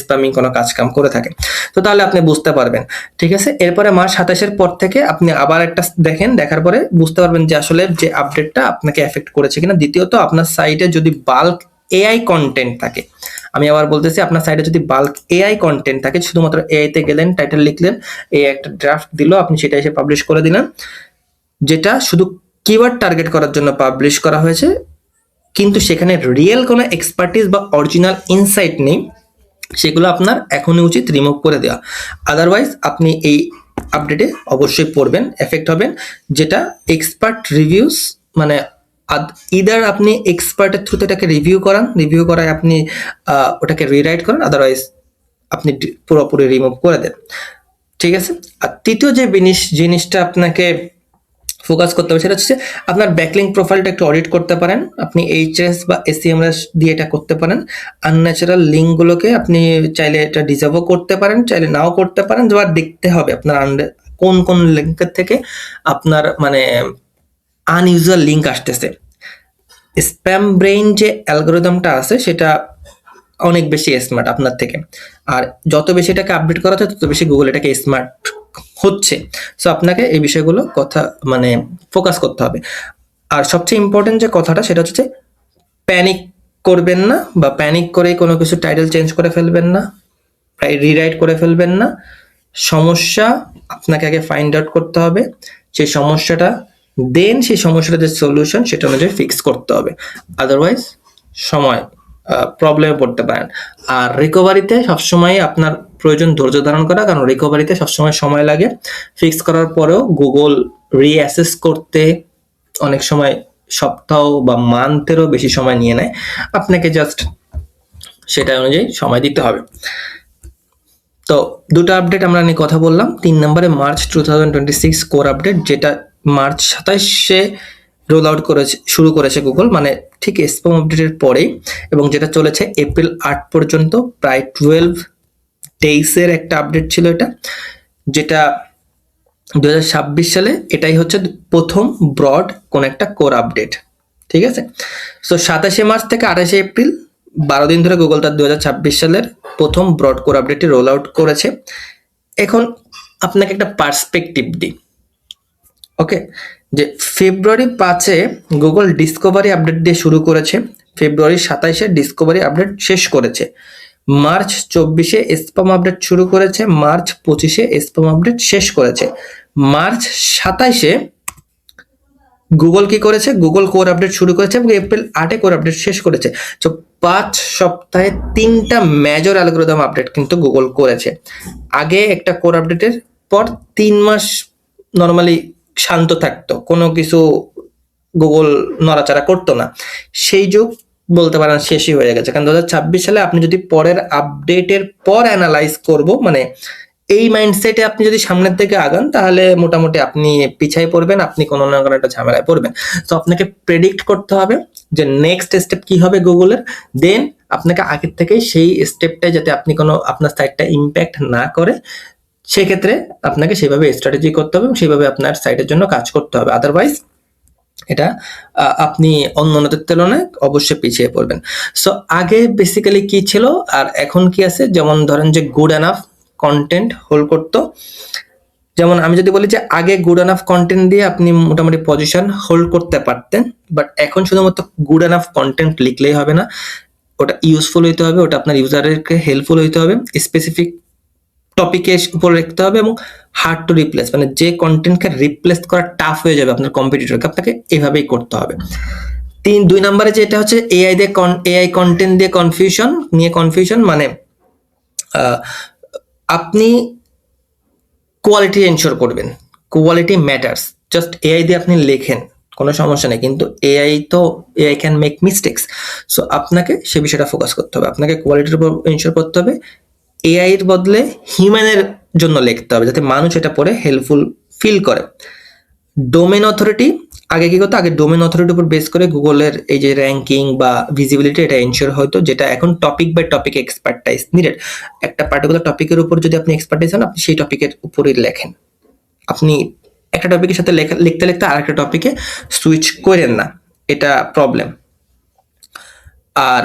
স্প্যামিং কোনো কাজ কাম করে থাকে। তো তাহলে আপনি বুঝতে পারবেন, ঠিক আছে। এরপরে মার্চ 27-এর পর থেকে আপনি আবার একটা দেখেন, দেখার পরে বুঝতে পারবেন যে আসলে যে আপডেটটা আপনাকে এফেক্ট করেছে কিনা। দ্বিতীয়ত আপনার সাইটে যদি বাল্ক এআই কন্টেন্ট থাকে, আমি আবার বলতেছি, আপনার সাইটে যদি বাল্ক এআই কন্টেন্ট থাকে, শুধুমাত্র এআই তে গেলেন, টাইটেল লিখলেন, এই একটা ড্রাফট দিল, আপনি সেটা এসে পাবলিশ করে দিলেন, যেটা শুধু কিওয়ার্ড টার্গেট করার জন্য পাবলিশ করা হয়েছে, কিন্তু সেখানে রিয়েল কোনো এক্সপার্টিস বা অরিজিনাল ইনসাইট নেই, সেগুলো আপনার এখনই উচিত রিমুভ করে দেওয়া। আদারওয়াইজ আপনি এই আপডেটে অবশ্যই পড়বেন, এফেক্ট হবেন। যেটা এক্সপার্ট রিভিউস, মানে ইদার আপনি এক্সপার্টের থ্রুতে এটাকে রিভিউ করান, রিভিউ করায় আপনি ওটাকে রিরাইট করেন, আদারওয়াইজ আপনি পুরোপুরি রিমুভ করে দেন, ঠিক আছে। আর তৃতীয় যে জিনিসটা আপনাকে ফোকাস করতে হবে সেটা হচ্ছে আপনার ব্যাকলিং প্রোফাইলটা একটু অডিট করতে পারেন। আপনি এইচএস বা এসইএমএস দিয়ে এটা করতে পারেন। আনন্যাচারাল লিঙ্কগুলোকে আপনি চাইলে এটা ডিজার্ভও করতে পারেন, চাইলে নাও করতে পারেন। এবার দেখতে হবে আপনার কোন কোন লিঙ্কের থেকে আপনার মানে আনইউজুয়াল লিঙ্ক আসতেছে। স্প্যাম ব্রেইন যে অ্যালগোরিদমটা আছে সেটা অনেক বেশি স্মার্ট আপনার থেকে, আর যত বেশি এটাকে আপডেট করা হচ্ছে তত বেশি গুগল এটাকে স্মার্ট হচ্ছে। সো আপনাকে এই বিষয়গুলো কথা মানে ফোকাস করতে হবে। আর সবচেয়ে ইম্পর্টেন্ট যে কথাটা সেটা হচ্ছে প্যানিক করবেন না, বা প্যানিক করে কোনো কিছু টাইটেল চেঞ্জ করে ফেলবেন না, রিরাইট করে ফেলবেন না। সমস্যা আপনাকে আগে ফাইন্ড আউট করতে হবে, সেই সমস্যাটা দেন সেই সমস্যাটা যে সলিউশন সেটা অনুযায়ী ফিক্স করতে হবে। আদারওয়াইজ সময় প্রবলেমে পড়তে পারেন। আর রিকভারিতে সবসময় আপনার প্রয়োজন ধৈর্য ধারণ করা, কারণ রিকভারিতে সবসময় সময় লাগে। ফিক্স করার পরেও গুগল রিঅ্যাসেস করতে অনেক সময় সপ্তাহ বা মান্থেরও বেশি সময় নিয়ে নেয়। আপনাকে জাস্ট সেটা অনুযায়ী সময় দিতে হবে। তো দুটো আপডেট আমরা নিয়ে কথা বললাম। 3 নম্বরে মার্চ 2026 কোর আপডেট, যেটা মার্চ 27-এ রোল আউট শুরু করেছে গুগল, মানে ঠিক স্প্যাম আপডেটের পরেই, এবং যেটা চলেছে এপ্রিল 8 পর্যন্ত, প্রায় 12 ডেইসের একটা আপডেট ছিল এটা, যেটা 2026 সালে এটাই হচ্ছে প্রথম ব্রড কোন একটা কোর আপডেট, ঠিক আছে। সো 27 মার্চ থেকে 28 এপ্রিল 12 দিন ধরে গুগল তার 2026 সালের প্রথম ব্রড কোর আপডেটটি রোল আউট করেছে। এখন আপনাকে একটা পার্সপেক্টিভ দিই, ওকে, যে ফেব্রুয়ারি 5-এ গুগল ডিসকভারি আপডেট দিয়ে শুরু করেছে, ফেব্রুয়ারি 27-এ ডিসকভারি আপডেট শেষ করেছে, মার্চ 24-এ স্প্যাম আপডেট শুরু করেছে, মার্চ 25-এ স্প্যাম আপডেট শেষ করেছে, মার্চ 27-এ গুগল কি করেছে, গুগল কোর আপডেট শুরু করেছে এবং এপ্রিল 8-এ কোর আপডেট শেষ করেছে। তো 5 সপ্তাহে 3টা মেজর অ্যালগোরিদম আপডেট কিন্তু গুগল করেছে। আগে একটা কোর আপডেটের পর 3 মাস নর্মালি শান্ত থাকতো, কোনো কিছু গুগল নড়াচড়া করতো না। সেই যুগ বলতে পারেন শেষই হয়ে গেছে, কারণ 2026 সালে আপনি যদি পরের আপডেটের পর অ্যানালাইজ করব মানে এই মাইন্ডসেটে আপনি যদি সামনের দিকে আগান তাহলে মোটামুটি আপনি পিছায় পড়বেন, আপনি কোনো না কোনো একটা ঝামেলায় পড়বেন। তো আপনাকে প্রেডিক্ট করতে হবে যে নেক্সট স্টেপ কি হবে গুগলের, দেন আপনাকে আগের থেকে সেই স্টেপটাই যাতে আপনি কোনো আপনার সাইটটা ইম্প্যাক্ট না করে সেক্ষেত্রে আপনাকে সেভাবে স্ট্র্যাটেজি করতে হবে এবং সেভাবে আপনার সাইটের জন্য কাজ করতে হবে। আদারওয়াইজ এটা আপনি অন্যদের তুলনায় অবশ্যই পিছিয়ে পড়বেন। সো আগে বেসিক্যালি কি ছিল আর এখন কি আছে, যেমন ধরেন যে গুড এনাফ কন্টেন্ট হোল্ড করতো। যেমন আমি যদি বলি যে আগে গুড এনাফ কন্টেন্ট দিয়ে আপনি মোটামুটি পজিশন হোল্ড করতে পারতেন, বাট এখন শুধুমাত্র গুড এনাফ কন্টেন্ট লিখলেই হবে না, ওটা ইউজফুল হইতে হবে, ওটা আপনার ইউজারকে হেল্পফুল হইতে হবে, স্পেসিফিক টপিকের উপর রাখতে হবে এবং হার্ড টু রিপ্লেস, মানে যে কন্টেন্টকে রিপ্লেস করা টাফ হয়ে যাবে আপনার কম্পিটিটরকে, আপনাকে এভাবেই করতে হবে। 2 নম্বরে যেটা হচ্ছে এআই কন্টেন্ট দিয়ে কনফিউশন মানে আপনি কোয়ালিটি এনশোর করবেন, কোয়ালিটি ম্যাটার্স। জাস্ট এআই দিয়ে আপনি লেখেন কোনো সমস্যা নেই, কিন্তু AI can make mistakes. So আপনাকে সে বিষয়টা ফোকাস করতে হবে, আপনাকে কোয়ালিটির উপর এনশোর করতে হবে। এআই এর বদলে হিউম্যানের জন্য লিখতে হবে যাতে মানুষ এটা পড়ে হেল্পফুল ফিল করে। ডোমেন অথরিটি, আগে কি করতো, আগে ডোমেন অথরিটির উপর বেস করে গুগলের এই যে র্যাঙ্কিং বা ভিজিবিলিটি এটা এনশিওর হয়তো, যেটা এখন topic by topic expertise needed. একটা পার্টিকুলার টপিকের উপর যদি আপনি এক্সপার্টাইজ হন, আপনি সেই টপিকের উপরই লেখেন, আপনি একটা টপিকের সাথে লিখতে লিখতে আরেকটা টপিকে সুইচ করেন না, এটা প্রবলেম। আর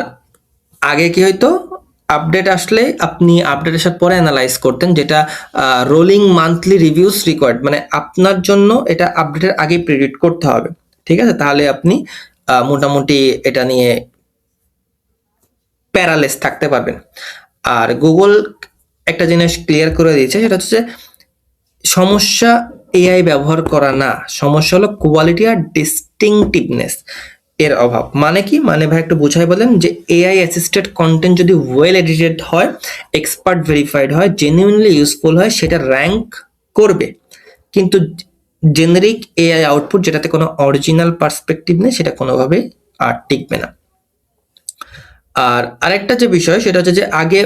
আগে কি হয়তো আপডেট আসলে আপনি আপডেট আসার পরে অ্যানালাইজ করতেন, যেটা রোলিং মান্থলি রিভিউস রিকোয়ার্ড, মানে আপনার জন্য এটা আপডেটের আগে প্রেডিক্ট করতে হবে, ঠিক আছে? তাহলে আপনি মোটামুটি এটা নিয়ে প্যারালেস থাকতে পারবেন। আর গুগল একটা জিনিস ক্লিয়ার করে দিয়েছে, সেটা হচ্ছে সমস্যা এআই ব্যবহার করা না, সমস্যা হলো কোয়ালিটি আর ডিস্টিংটিভনেস এর অভাব। মানে কি, মানে ভাই একটু বুঝাই বলেন যে এআই অ্যাসিস্টেড কন্টেন্ট যদি ওয়েল এডিটেড হয়, এক্সপার্ট ভেরিফাইড হয়, জেনুইনলি ইউজফুল হয়, সেটা র্যাঙ্ক করবে। কিন্তু জেনারিক এআই আউটপুট যেটাতে কোনো অরিজিনাল পার্সপেক্টিভ নেই, সেটা কোনোভাবেই আর টিকবে না। আর আরেকটা যে বিষয় সেটা হচ্ছে যে আগে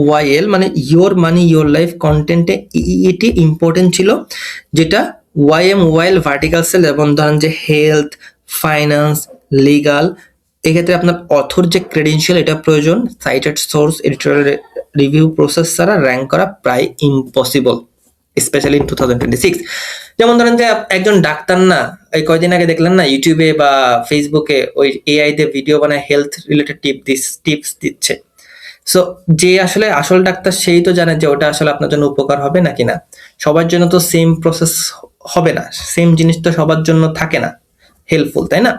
ওয়াইএল মানে ইয়োর মানি ইয়োর লাইফ কন্টেন্টে এটি ইম্পর্টেন্ট ছিল, যেটা ওয়াইএল ভার্টিক্যাল সেল, এবং ধরেন যে হেলথ, ফাইন্যান্স, লিগাল, এক্ষেত্রে আপনার অথর যে ক্রেডেনশিয়াল এটা প্রয়োজন, cited source, editorial review process ছাড়া র্যাঙ্ক করা প্রায় ইম্পসিবল, স্পেশালি ইন 2026। যেমন ধরেন যে একজন ডাক্তার না, এই কয়দিন আগে দেখলেন না ইউটিউবে বা ফেসবুকে ওই এআই দিয়ে ভিডিও বানায় হেলথ রিলেটেড টিপস দিচ্ছে। সো যে আসলে আসল ডাক্তার সেই তো জানে যে ওটা আসলে আপনার জন্য উপকার হবে নাকি না। সবার জন্য তো সেম প্রসেস হবে না, সেম জিনিস তো সবার জন্য থাকে না হেল্পফুল, তাই না?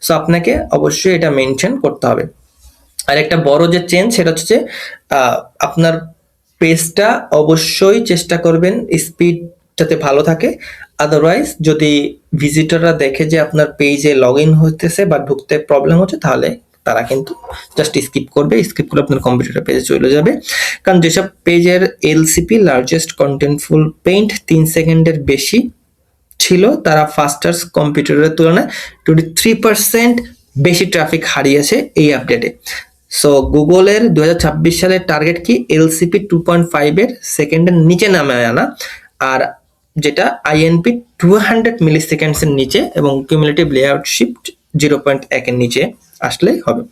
সো আপনাকে অবশ্যই এটা মেনশন করতে হবে। আর একটা বড় যে চেঞ্জ সেটা হচ্ছে যে আপনার পেজটা অবশ্যই চেষ্টা করবেন স্পিড যাতে ভালো থাকে। আদারওয়াইজ যদি ভিজিটররা দেখে যে আপনার পেজে লগ ইন হতেছে বা ঢুকতে প্রবলেম হচ্ছে, তাহলে তারা কিন্তু জাস্ট স্কিপ করে আপনার কম্পিউটার পেজে চলে যাবে। কারণ যেসব পেজের এলসিপি লার্জেস্ট কন্টেন্টফুল পেইন্ট 3 সেকেন্ডের বেশি ছিল, তারা ফাস্টার্স কম্পিউটারের তুলনায় 23% বেশি ট্রাফিক হারিয়েছে এই আপডেটে। সো গুগলের 2026 সালের টার্গেট কি, এলসিপি 2.5 এর সেকেন্ডের নিচে নামে আনা, আর যেটা আইএনপি 200 মিলি সেকেন্ডসের নিচে, এবং কিউমুলেটিভ লেআউট শিফট 0.1 এর নিচে আসলে হবে।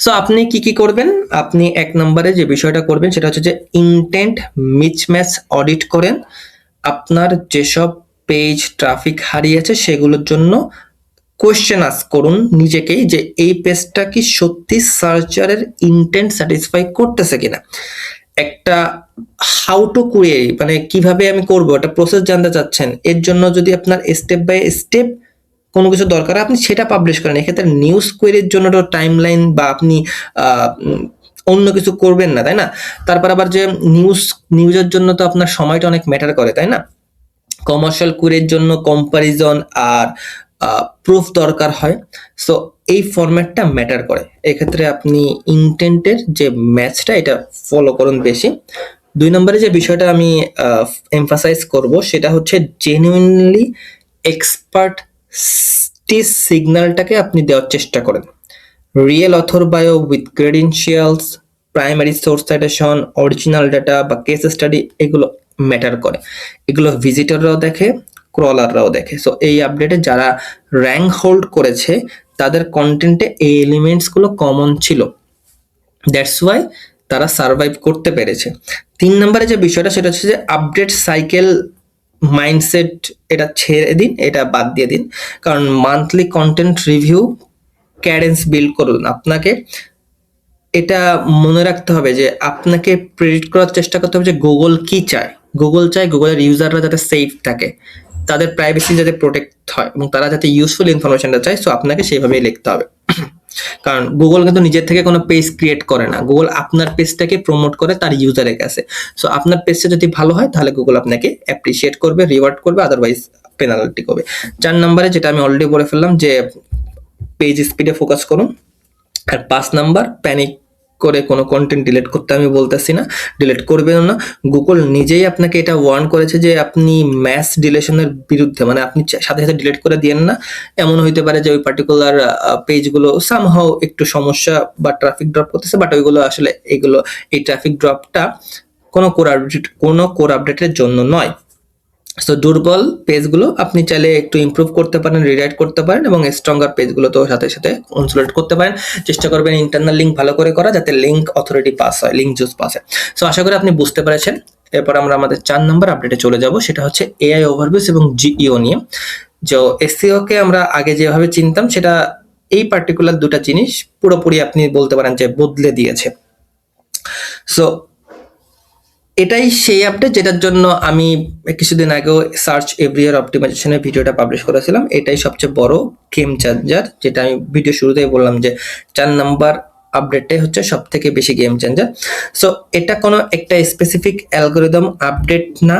সো আপনি কি করবেন, আপনি 1 নম্বরে যে বিষয়টা করবেন সেটা হচ্ছে যে ইনটেন্ট মিসম্যাচ অডিট করেন। আপনার যেসব পেজ ট্রাফিক হারিয়েছে সেগুলোর জন্য কোয়েশ্চেন আস্ক করুন নিজেকেই যে এই পেজটা কি সত্যি সার্চারের ইনটেন্ট স্যাটিসফাই করতেছে কিনা। একটা হাউ টু কুয়েরি মানে কিভাবে আমি করব একটা প্রসেস জানতে চাচ্ছেন, এর জন্য যদি আপনার স্টেপ বাই স্টেপ কোনো কিছু দরকার আপনি সেটা পাবলিশ করেন। এক্ষেত্রে নিউজ কোয়েরির জন্য তো টাইমলাইন বা আপনি অন্য কিছু করবেন না, তাই না? তারপর আবার যে নিউজের জন্য তো আপনার সময়টা অনেক ম্যাটার করে, তাই না? কমার্শিয়াল কোয়েরির জন্য কম্পারিজন আর প্রুফ দরকার হয়। সো এই ফরম্যাটটা ম্যাটার করে, এক্ষেত্রে আপনি ইনটেন্টের যে ম্যাচটা এটা ফলো করুন বেশি। 2 নম্বরে যে বিষয়টা আমি এমফাসাইজ করব সেটা হচ্ছে জেনুইনলি এক্সপার্ট সিগন্যালটাকে আপনি দেওয়ার চেষ্টা করেন। Real author bio with credentials, primary source citation, original data বা কেস স্টাডি, এগুলো ম্যাটার করে। এগুলো ভিজিটররাও দেখে, ক্রলাররাও দেখে। সো এই আপডেটে যারা র্যাঙ্ক হোল্ড করেছে তাদের কন্টেন্টে এই এলিমেন্টসগুলো কমন ছিল, দ্যাটস ওয়াই তারা সার্ভাইভ করতে পেরেছে। 3 নম্বরে যে বিষয়টা সেটা হচ্ছে যে আপডেট সাইকেল মাইন্ডসেট, এটা ছেড়ে দিন, এটা বাদ দিয়ে দিন। কারণ monthly content review Cadence build করুন। আপনাকে এটা মনে রাখতে হবে যে আপনাকে প্রেডিক্ট করার চেষ্টা করতে হবে যে গুগল কি চায়। গুগল চায় গুগলের ইউজাররা যাতে সেফ থাকে, তাদের প্রাইভেসি যাতে প্রোটেক্ট হয় এবং তারা যাতে ইউজফুল ইনফরমেশনটা চায়। সো আপনাকে সেইভাবেই লিখতে হবে। কারণ গুগল কিন্তু নিজের থেকে কোনো পেজ ক্রিয়েট করে না, গুগল আপনার পেজটাকে প্রমোট করে তার ইউজারের কাছে। সো আপনার পেজটা যদি ভালো হয় তাহলে গুগল আপনাকে অ্যাপ্রিসিয়েট করবে, রিওয়ার্ড করবে, আদারওয়াইজ পেনাল্টি করবে। 4 নম্বরে যেটা আমি অলরেডি বলে ফেললাম যে পেজ স্পিডে ফোকাস করুন। আর 5 নাম্বার, প্যানিক করে কোনো কন্টেন্ট ডিলিট করতে আমি বলতেছি না, ডিলিট করবেন না। গুগল নিজেই আপনাকে এটা ওয়ার্ন করেছে যে আপনি ম্যাস ডিলেশনের বিরুদ্ধে, মানে আপনি সাথে সাথে ডিলিট করে দিয়েন না। এমন হইতে পারে যে ওই পার্টিকুলার পেজগুলো সামহাও একটু সমস্যা বা ট্রাফিক ড্রপ করতেছে, বাট ওইগুলো আসলে এই ট্রাফিক ড্রপটা কোনো কোর আপডেটের জন্য নয়। সো দুর্বল পেজগুলো আপনি চাইলে একটু ইমপ্রুভ করতে পারেন, রিরাইট করতে পারেন এবং স্ট্রঙ্গার পেজগুলো তো সাথে সাথে কনসোলিডেট করতে পারেন। চেষ্টা করবেন ইন্টারনাল লিঙ্ক ভালো করে করা, যাতে লিঙ্ক অথরিটি পাস হয়, লিঙ্ক জুস পাস হয়। সো আশা করি আপনি বুঝতে পেরেছেন। এরপর আমরা আমাদের 4 নম্বর আপডেটে চলে যাব, সেটা হচ্ছে এআই ওভারভিউস এবং জিইও নিয়ে। যে এসইও কে আমরা আগে যেভাবে চিনতাম, সেটা এই পার্টিকুলার দুটা জিনিস পুরোপুরি আপনি বলতে পারেন যে বদলে দিয়েছে। সো এটাই সেই আপডেট যেটার জন্য আমি কিছুদিন আগেও সার্চ এভরিওয়ার অপটিমাইজেশনের ভিডিওটা পাবলিশ করেছিলাম। এটাই সবচেয়ে বড় গেম চেঞ্জার, যেটা আমি ভিডিও শুরুতেই বললাম যে 4 নাম্বার আপডেটটাই হচ্ছে সব থেকে বেশি গেম চেঞ্জার। সো এটা কোনো একটা স্পেসিফিক অ্যালগোরিদম আপডেট না,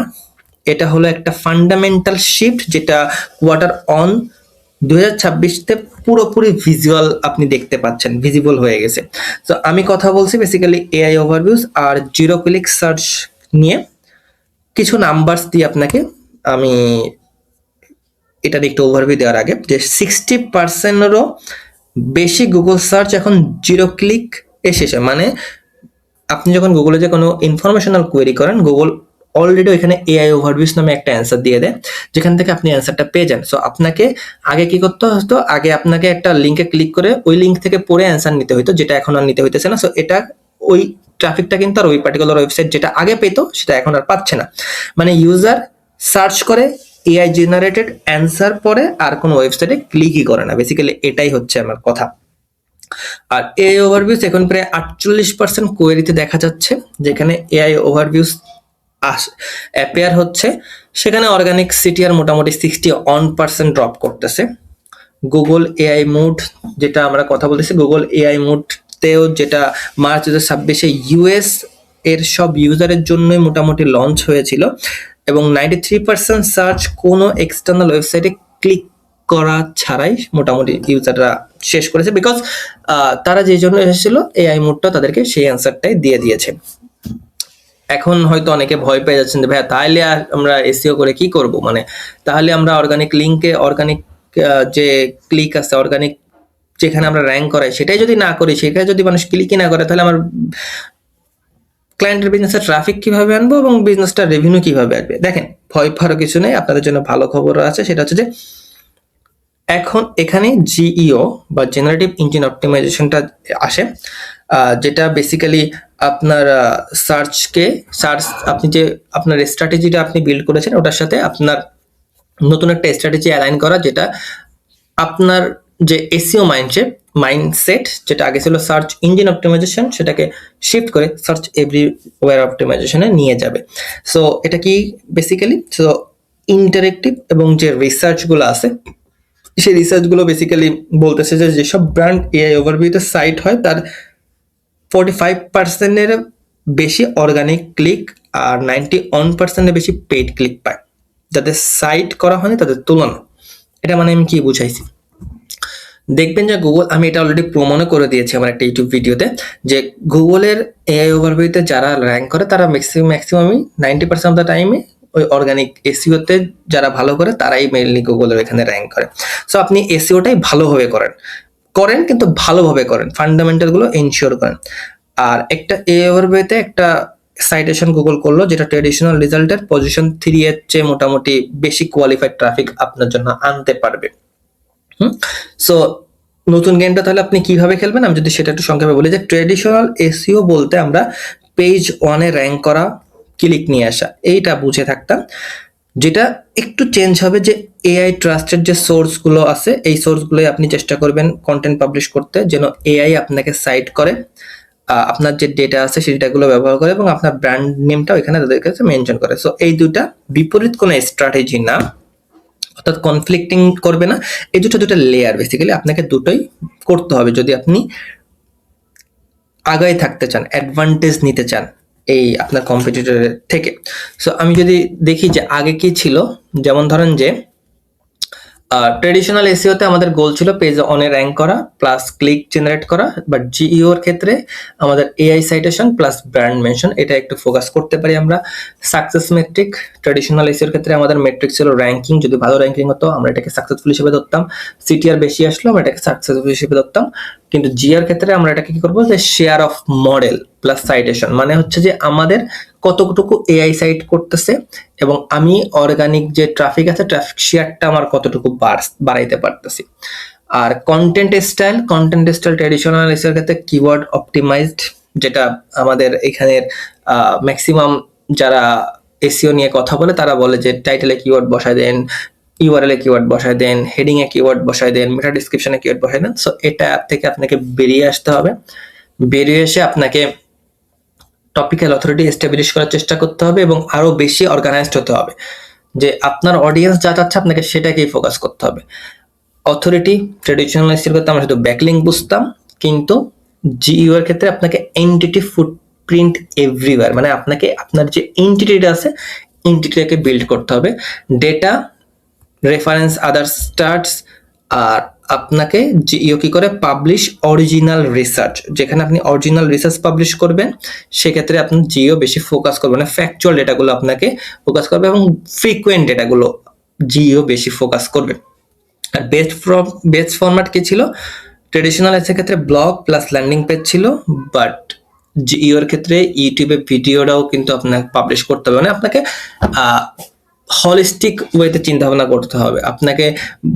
এটা হলো একটা ফান্ডামেন্টাল শিফট, যেটা কোয়ার্টার অন 2026তে পুরোপুরি ভিজুয়াল আপনি দেখতে পাচ্ছেন, ভিজিবল হয়ে গেছে। তো আমি কথা বলছি বেসিক্যালি এআই ওভারভিউস আর জিরো ক্লিক সার্চ নিয়ে। কিছু নাম্বারস দিয়ে আপনাকে আমি এটা একটু ওভারভিউ দেওয়ার আগে, যে 60%-এরও বেশি গুগল সার্চ এখন জিরো ক্লিক এসেছে। মানে আপনি যখন গুগলে যে কোনো ইনফরমেশনাল কোয়েরি করেন, গুগল অলরেডি ওইখানে এআই ওভারভিউস নামে একটা অ্যান্সার দিয়ে দেয়, যেখান থেকে আপনি অ্যান্সারটা পেয়ে যান। সো আপনাকে আগে কি করতে হতো, আগে আপনাকে একটা লিঙ্কে ক্লিক করে ওই লিঙ্ক থেকে পড়ে অ্যান্সার নিতে হতো, যেটা এখন আর নিতে হইতেছে না। সো এটা ওই ট্রাফিকটা কিন্তু আর ওই পার্টিকুলার ওয়েবসাইট যেটা আগে পেতো সেটা এখন আর পাচ্ছে না। মানে ইউজার সার্চ করে এআই জেনারেটেড অ্যান্সার পরে আর কোনো ওয়েবসাইটে ক্লিকই করে না। বেসিক্যালি এটাই হচ্ছে আমার কথা। আর এআই ওভারভিউস এখন প্রায় 48% কোয়েরিতে দেখা যাচ্ছে, যেখানে এআই ওভারভিউস অ্যাপিয়ার হচ্ছে, সেখানে অর্গানিক সিটিআর মোটামুটি 61% ড্রপ করতেছে। গুগল এআই মুড, যেটা আমরা কথা বলতেছি, গুগল এআই মুডতেও যেটা মার্চ 2026-এ ইউএস এর সব ইউজারের জন্যই মোটামুটি লঞ্চ হয়েছিল, এবং 93% সার্চ কোনো এক্সটার্নাল ওয়েবসাইটে ক্লিক করা ছাড়াই মোটামুটি ইউজাররা শেষ করেছে, বিকজ তারা যে জন্য এসেছিল এআই মুডটা তাদেরকে সেই অ্যান্সারটাই দিয়ে দিয়েছে। এখন হয়তো অনেকে ভয় পেয়ে যাচ্ছেন যে ভাইয়া তাহলে আর আমরা এসইও করে কি করব, মানে তাহলে আমরা অর্গানিক লিঙ্কে অর্গানিক যে ক্লিক আছে, অর্গানিক যেখানে আমরা র্যাঙ্ক করাই সেটাই যদি না করি, সেখানে যদি মানুষ ক্লিকই না করে, তাহলে আমার ক্লায়েন্টের বিজনেসের ট্রাফিক কিভাবে আনবো এবং বিজনেসটা রেভিনিউ কিভাবে আসবে। দেখেন, ভয় পাওয়ার কিছু নেই, আপনাদের জন্য ভালো খবর আছে। সেটা হচ্ছে যে এখন এখানে জিইও বা জেনারেটিভ ইঞ্জিন অপটিমাইজেশনটা আসে, যেটা বেসিক্যালি আপনার আপনি যে আপনার স্ট্র্যাটেজিটা আপনি বিল্ড করেছেন ওটার সাথে আপনার নতুন একটা স্ট্র্যাটেজি অ্যালাইন করা, যেটা আপনার যে এসইও মাইন্ডসেট যেটা আগে ছিল সার্চ ইঞ্জিন অপটিমাইজেশন, সেটাকে শিফট করে সার্চ এভরিওয়্যার অপটিমাইজেশনে নিয়ে যাবে। সো এটা কি বেসিক্যালি, সো ইন্টারেক্টিভ এবং যে রিসার্চগুলো আছে সেই রিসার্চগুলো বেসিক্যালি বলতেছে যে যেসব ব্র্যান্ড এআই ওভারভিউতে সাইট হয় তার 45%-এর বেশি অর্গানিক ক্লিক আর 91%-এর বেশি পেইড ক্লিক পায় যাদের সাইট করা হয়নি তাদের তুলনা। এটা মানে আমি কি বুঝাইছি, দেখবেন যে গুগল, আমি এটা অলরেডি প্রমাণও করে দিয়েছি আমার একটা ইউটিউব ভিডিওতে, যে গুগলের এআই ওভারভিউতে যারা র্যাঙ্ক করে তারা ম্যাক্সিমামই 90% অফ দ্য টাইমে ওই অর্গানিক এসইওতে যারা ভালো করে তারাই মেইনলি গুগলের এখানে র্যাঙ্ক করে। সো আপনি এসইওটাই ভালোভাবে করেন, করেন কিন্তু ভালোভাবে করেন, ফান্ডামেন্টাল গুলো এনশিওর করেন। আর একটা এ ওভারভিউতে একটা সাইটেশন গুগল করলো যেটা ট্রেডিশনাল রেজাল্টের পজিশন 3 এর চেয়ে মোটামুটি বেশি কোয়ালিফাইড ট্রাফিক আপনার জন্য আনতে পারবে। সো নতুন গেমটা তাহলে আপনি কিভাবে খেলবেন আমি যদি সেটা একটু সংক্ষেপে বলি, যে ট্রেডিশনাল এসইও বলতে আমরা পেজ 1 এ র্যাঙ্ক করা, ক্লিক নিয়ে আসা, এইটা বুঝে থাকতাম। যেটা একটু চেঞ্জ হবে যে এআই ট্রাস্টেড যে সোর্সগুলো আছে এই সোর্সগুলোই আপনি চেষ্টা করবেন কন্টেন্ট পাবলিশ করতে, যেন এআই আপনাকে সাইট করে, আপনার যে ডেটা আছে সেই ডেটাগুলো ব্যবহার করে এবং আপনার ব্র্যান্ড নেমটা ওইখানে তাদের কাছে মেনশন করে। সো এই দুইটা বিপরীত কোনো স্ট্র্যাটেজি না, অর্থাৎ কনফ্লিক্টিং করবে না। এই দুটো লেয়ার বেসিক্যালি আপনাকে দুটোই করতে হবে যদি আপনি আগায় থাকতে চান, অ্যাডভান্টেজ নিতে চান এই আপনার কম্পিটিটরের থেকে। সো আমি যদি দেখি যে আগে কি ছিল, যেমন ধরেন যে ট্রেডিশনাল এসইওতে আমাদের গোল ছিল পেজ 1 এ র্যাঙ্ক করা প্লাস ক্লিক জেনারেট করা, বাট জিইও এর ক্ষেত্রে আমাদের AI citation plus brand mention, এটা একটু ফোকাস করতে পারি আমরা। সাকসেস মেট্রিক, ট্রেডিশনাল এসইও এর ক্ষেত্রে আমাদের মেট্রিক ছিল র্যাঙ্কিং, যদি ভালো র্যাঙ্কিং হতো আমরা এটাকে সাকসেসফুল হিসেবে ধরতাম, সিটিআর বেশি আসলো আমরা এটাকে সাকসেসফুল হিসেবে ধরতাম। কিন্তু জিআর ক্ষেত্রে আমরা এটাকে কি করবো, যে share of model plus citation, মানে হচ্ছে যে আমাদের কতটুকু এআই সাইট করতেছে এবং আমি অর্গানিক যে ট্রাফিক আছে ট্রাফিক শেয়ারটা আমার কতটুকু বাড়াইতে পারতেছি। আর কন্টেন্ট স্টাইল ট্রেডিশনাল এর ক্ষেত্রে কিওয়ার্ড অপটিমাইজড, যেটা আমাদের এখানের ম্যাক্সিমাম যারা এসইও নিয়ে কথা বলে তারা বলে যে টাইটেলে কিওয়ার্ড বসায় দেন, ইউআরএল এ কিওয়ার্ড বসায় দেন, হেডিং এ কিওয়ার্ড বসায় দেন, মেটা ডেসক্রিপশনে কিওয়ার্ড বসায় দেন। সো এটা থেকে আপনাকে বেরিয়ে আসতে হবে, বেরিয়ে এসে আপনাকে টপিক্যাল অথরিটি এস্টাবলিশ করার চেষ্টা করতে হবে এবং আরো বেশি অর্গানাইজড হতে হবে, যে আপনার অডিয়েন্স যা চাচ্ছে আপনাকে সেটাকেই ফোকাস করতে হবে। অথরিটি ট্রেডিশনাল এসইওর ক্ষেত্রে আমরা শুধু ব্যাকলিঙ্ক বুঝতাম, কিন্তু জিইও এর ক্ষেত্রে আপনাকে এন্টিটি ফুটপ্রিন্ট এভরিওয়্যার, মানে আপনাকে আপনার যে এন্টিটিটা আছে এন্টিটিটাকে বিল্ড করতে হবে, ডেটা রেফারেন্স আদার স্টার্টস। আর আপনাকে জিইও কি করে পাবলিশ অরিজিনাল রিসার্চ, যেখানে আপনি অরিজিনাল রিসার্চ পাবলিশ করবেন সেক্ষেত্রে আপনার জিইও বেশি ফোকাস করবে, মানে ফ্যাকচুয়াল ডেটাগুলো আপনাকে ফোকাস করবে এবং ফ্রিকুয়েন্ট ডেটাগুলো জিইও বেশি ফোকাস করবে। আর বেস্ট ফরম্যাট কি ছিল, ট্রেডিশনাল এর ক্ষেত্রে ব্লগ প্লাস ল্যান্ডিং পেজ ছিল, বাট জিইও এর ক্ষেত্রে ইউটিউবে ভিডিওটাও কিন্তু আপনাকে পাবলিশ করতে হবে, মানে আপনাকে হলিস্টিক ওয়েতে চিন্তা ভাবনা করতে হবে। আপনাকে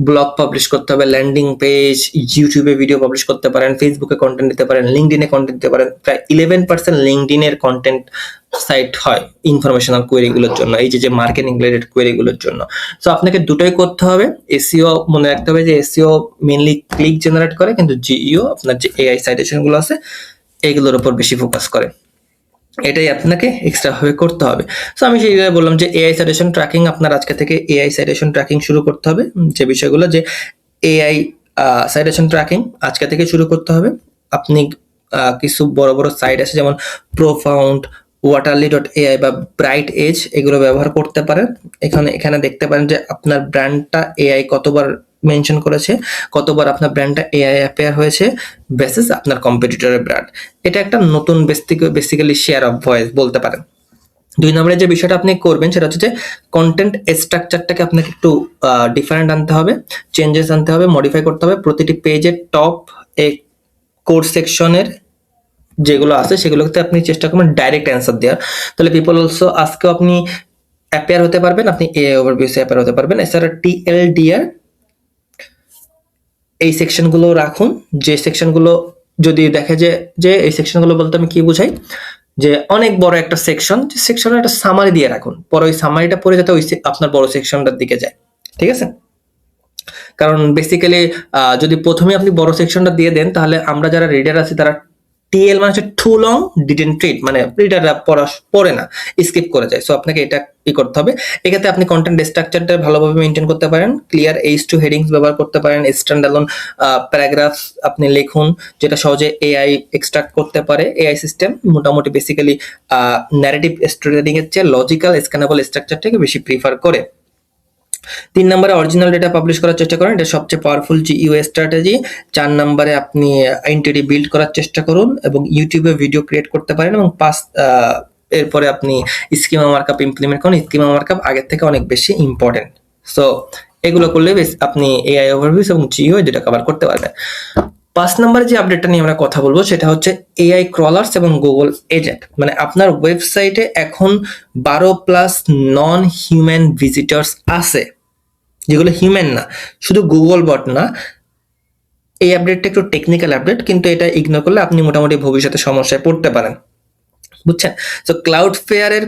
ব্লগ পাবলিশ করতে হবে, ল্যান্ডিং পেজ, ইউটিউবে ভিডিও পাবলিশ করতে পারেন, ফেসবুকে কন্টেন্ট দিতে পারেন, লিঙ্কডিনে কন্টেন্ট দিতে পারেন। প্রায় 11% লিঙ্কডিনের কন্টেন্ট সাইট হয় ইনফরমেশনাল কোয়েরিগুলোর জন্য, এই যে মার্কেটিং রিলেটেড কোয়েরিগুলোর জন্য। সো আপনাকে দুটোই করতে হবে। এসইও মনে রাখতে হবে যে এসইও মেইনলি ক্লিক জেনারেট করে, কিন্তু জিইও আপনার যে এআই সাইটেশন গুলো আছে এইগুলোর উপর বেশি ফোকাস করে, এটাই আপনাকে এক্সট্রা ভাবে করতে হবে। সো আমি সেই বললাম যে এআই সাইটেশন ট্র্যাকিং, আপনার আজকে থেকে এআই সাইটেশন ট্র্যাকিং শুরু করতে হবে। যে বিষয়গুলো, যে এআই সাইটেশন ট্র্যাকিং আজকে থেকে শুরু করতে হবে। আপনি কিছু বড় বড় সাইট আছে যেমন প্রোফাউন্ড, waterly.ai বা ব্রাইট এজ, এগুলো ব্যবহার করতে পারেন। এখানে দেখতে পারেন যে আপনার ব্র্যান্ডটা এআই কতবার মেনশন করেছে, কতবার আপনার ব্র্যান্ডটা এআই অ্যাপেয়ার হয়েছে বেসিস আপনার কম্পিটিটরের ব্র্যান্ড। এটা একটা নতুন বেসিক্যালি শেয়ার অফ ভয়েস বলতে পারেন। 2 নম্বরে যে বিষয়টা আপনি করবেন সেটা হচ্ছে যে কন্টেন্ট স্ট্রাকচারটাকে আপনাকে একটু ডিফারেন্ট আনতে হবে, চেঞ্জেস আনতে হবে, মডিফাই করতে হবে। প্রতিটি পেজের টপ কোর সেকশনের যেগুলো আছে সেগুলোতে আপনি চেষ্টা করবেন ডাইরেক্ট অ্যান্সার দেওয়ার, তাহলে পিপল অলসো আজকেও আপনি অ্যাপেয়ার হতে পারবেন, আপনি এআই ওভারভিউসে অ্যাপেয়ার হতে পারবেন। এছাড়া টিএলডিআর এই সেকশনগুলো রাখুন, যে সেকশনগুলো যদি দেখে যে এই সেকশনগুলো বলতে আমি কি বুঝাই, যে অনেক বড় একটা সেকশন, যে সেকশনের একটা সামারি দিয়ে রাখুন, পরে ওই সামারিটা পড়ে যাতে ওই আপনার বড় সেকশনটার দিকে যায়, ঠিক আছে? কারণ বেসিক্যালি যদি প্রথমে আপনি বড় সেকশনটা দিয়ে দেন তাহলে আমরা যারা রিডার আছি তারা টিএল মানে হচ্ছে টু লং ডিডেন্ট ট্রিট, মানে রিডাররা পড়ে না, স্কিপ করে যায়। সো আপনাকে এটা করতে হবে। এক্ষেত্রে আপনি কন্টেন্ট স্ট্রাকচারটা ভালোভাবে মেনটেন করতে পারেন, ক্লিয়ার H2 হেডিংস ব্যবহার করতে পারেন, স্ট্যান্ডালোন প্যারাগ্রাফ আপনি লিখুন যেটা সহজে এআই এক্সট্রাক্ট করতে পারে। এআই সিস্টেম মোটামুটি বেসিক্যালি ন্যারেটিভ স্টোরিটেলিং এর চেয়ে লজিক্যাল স্ক্যানেবল স্ট্রাকচারটাকে বেশি প্রিফার করে। 3 নম্বরে অরিজিনাল ডেটা পাবলিশ করার চেষ্টা করেন, এটা সবচেয়ে পাওয়ারফুল জিইও স্ট্র্যাটেজি। 4 নম্বরে আপনি এন্টিটি বিল্ড করার চেষ্টা করুন এবং ইউটিউবে ভিডিও ক্রিয়েট করতে পারেন এবং এরপরে আপনি স্কিমা মার্কআপ ইমপ্লিমেন্ট করুন। স্কিমা মার্কআপ আগের থেকে অনেক বেশি ইম্পর্টেন্ট। সো এগুলো করলে আপনি এআই ওভারভিউ এবং জিইও যেটা কভার করতে পারবেন। 5 নম্বরে যে আপডেটটা নিয়ে আমরা কথা বলবো সেটা হচ্ছে এআই ক্রলার্স এবং গুগল এজেন্ট। মানে আপনার ওয়েবসাইটে এখন 12+ নন হিউম্যান ভিজিটর্স আছে, যেগুলো হিউম্যান না, শুধু গুগল বট না। এই আপডেটটা একটু টেকনিক্যাল আপডেট, কিন্তু এটা ইগনোর করলে আপনি মোটামুটি ভবিষ্যতে সমস্যায় পড়তে পারেন, বুঝছেন? তো ক্লাউডফ্লেয়ারের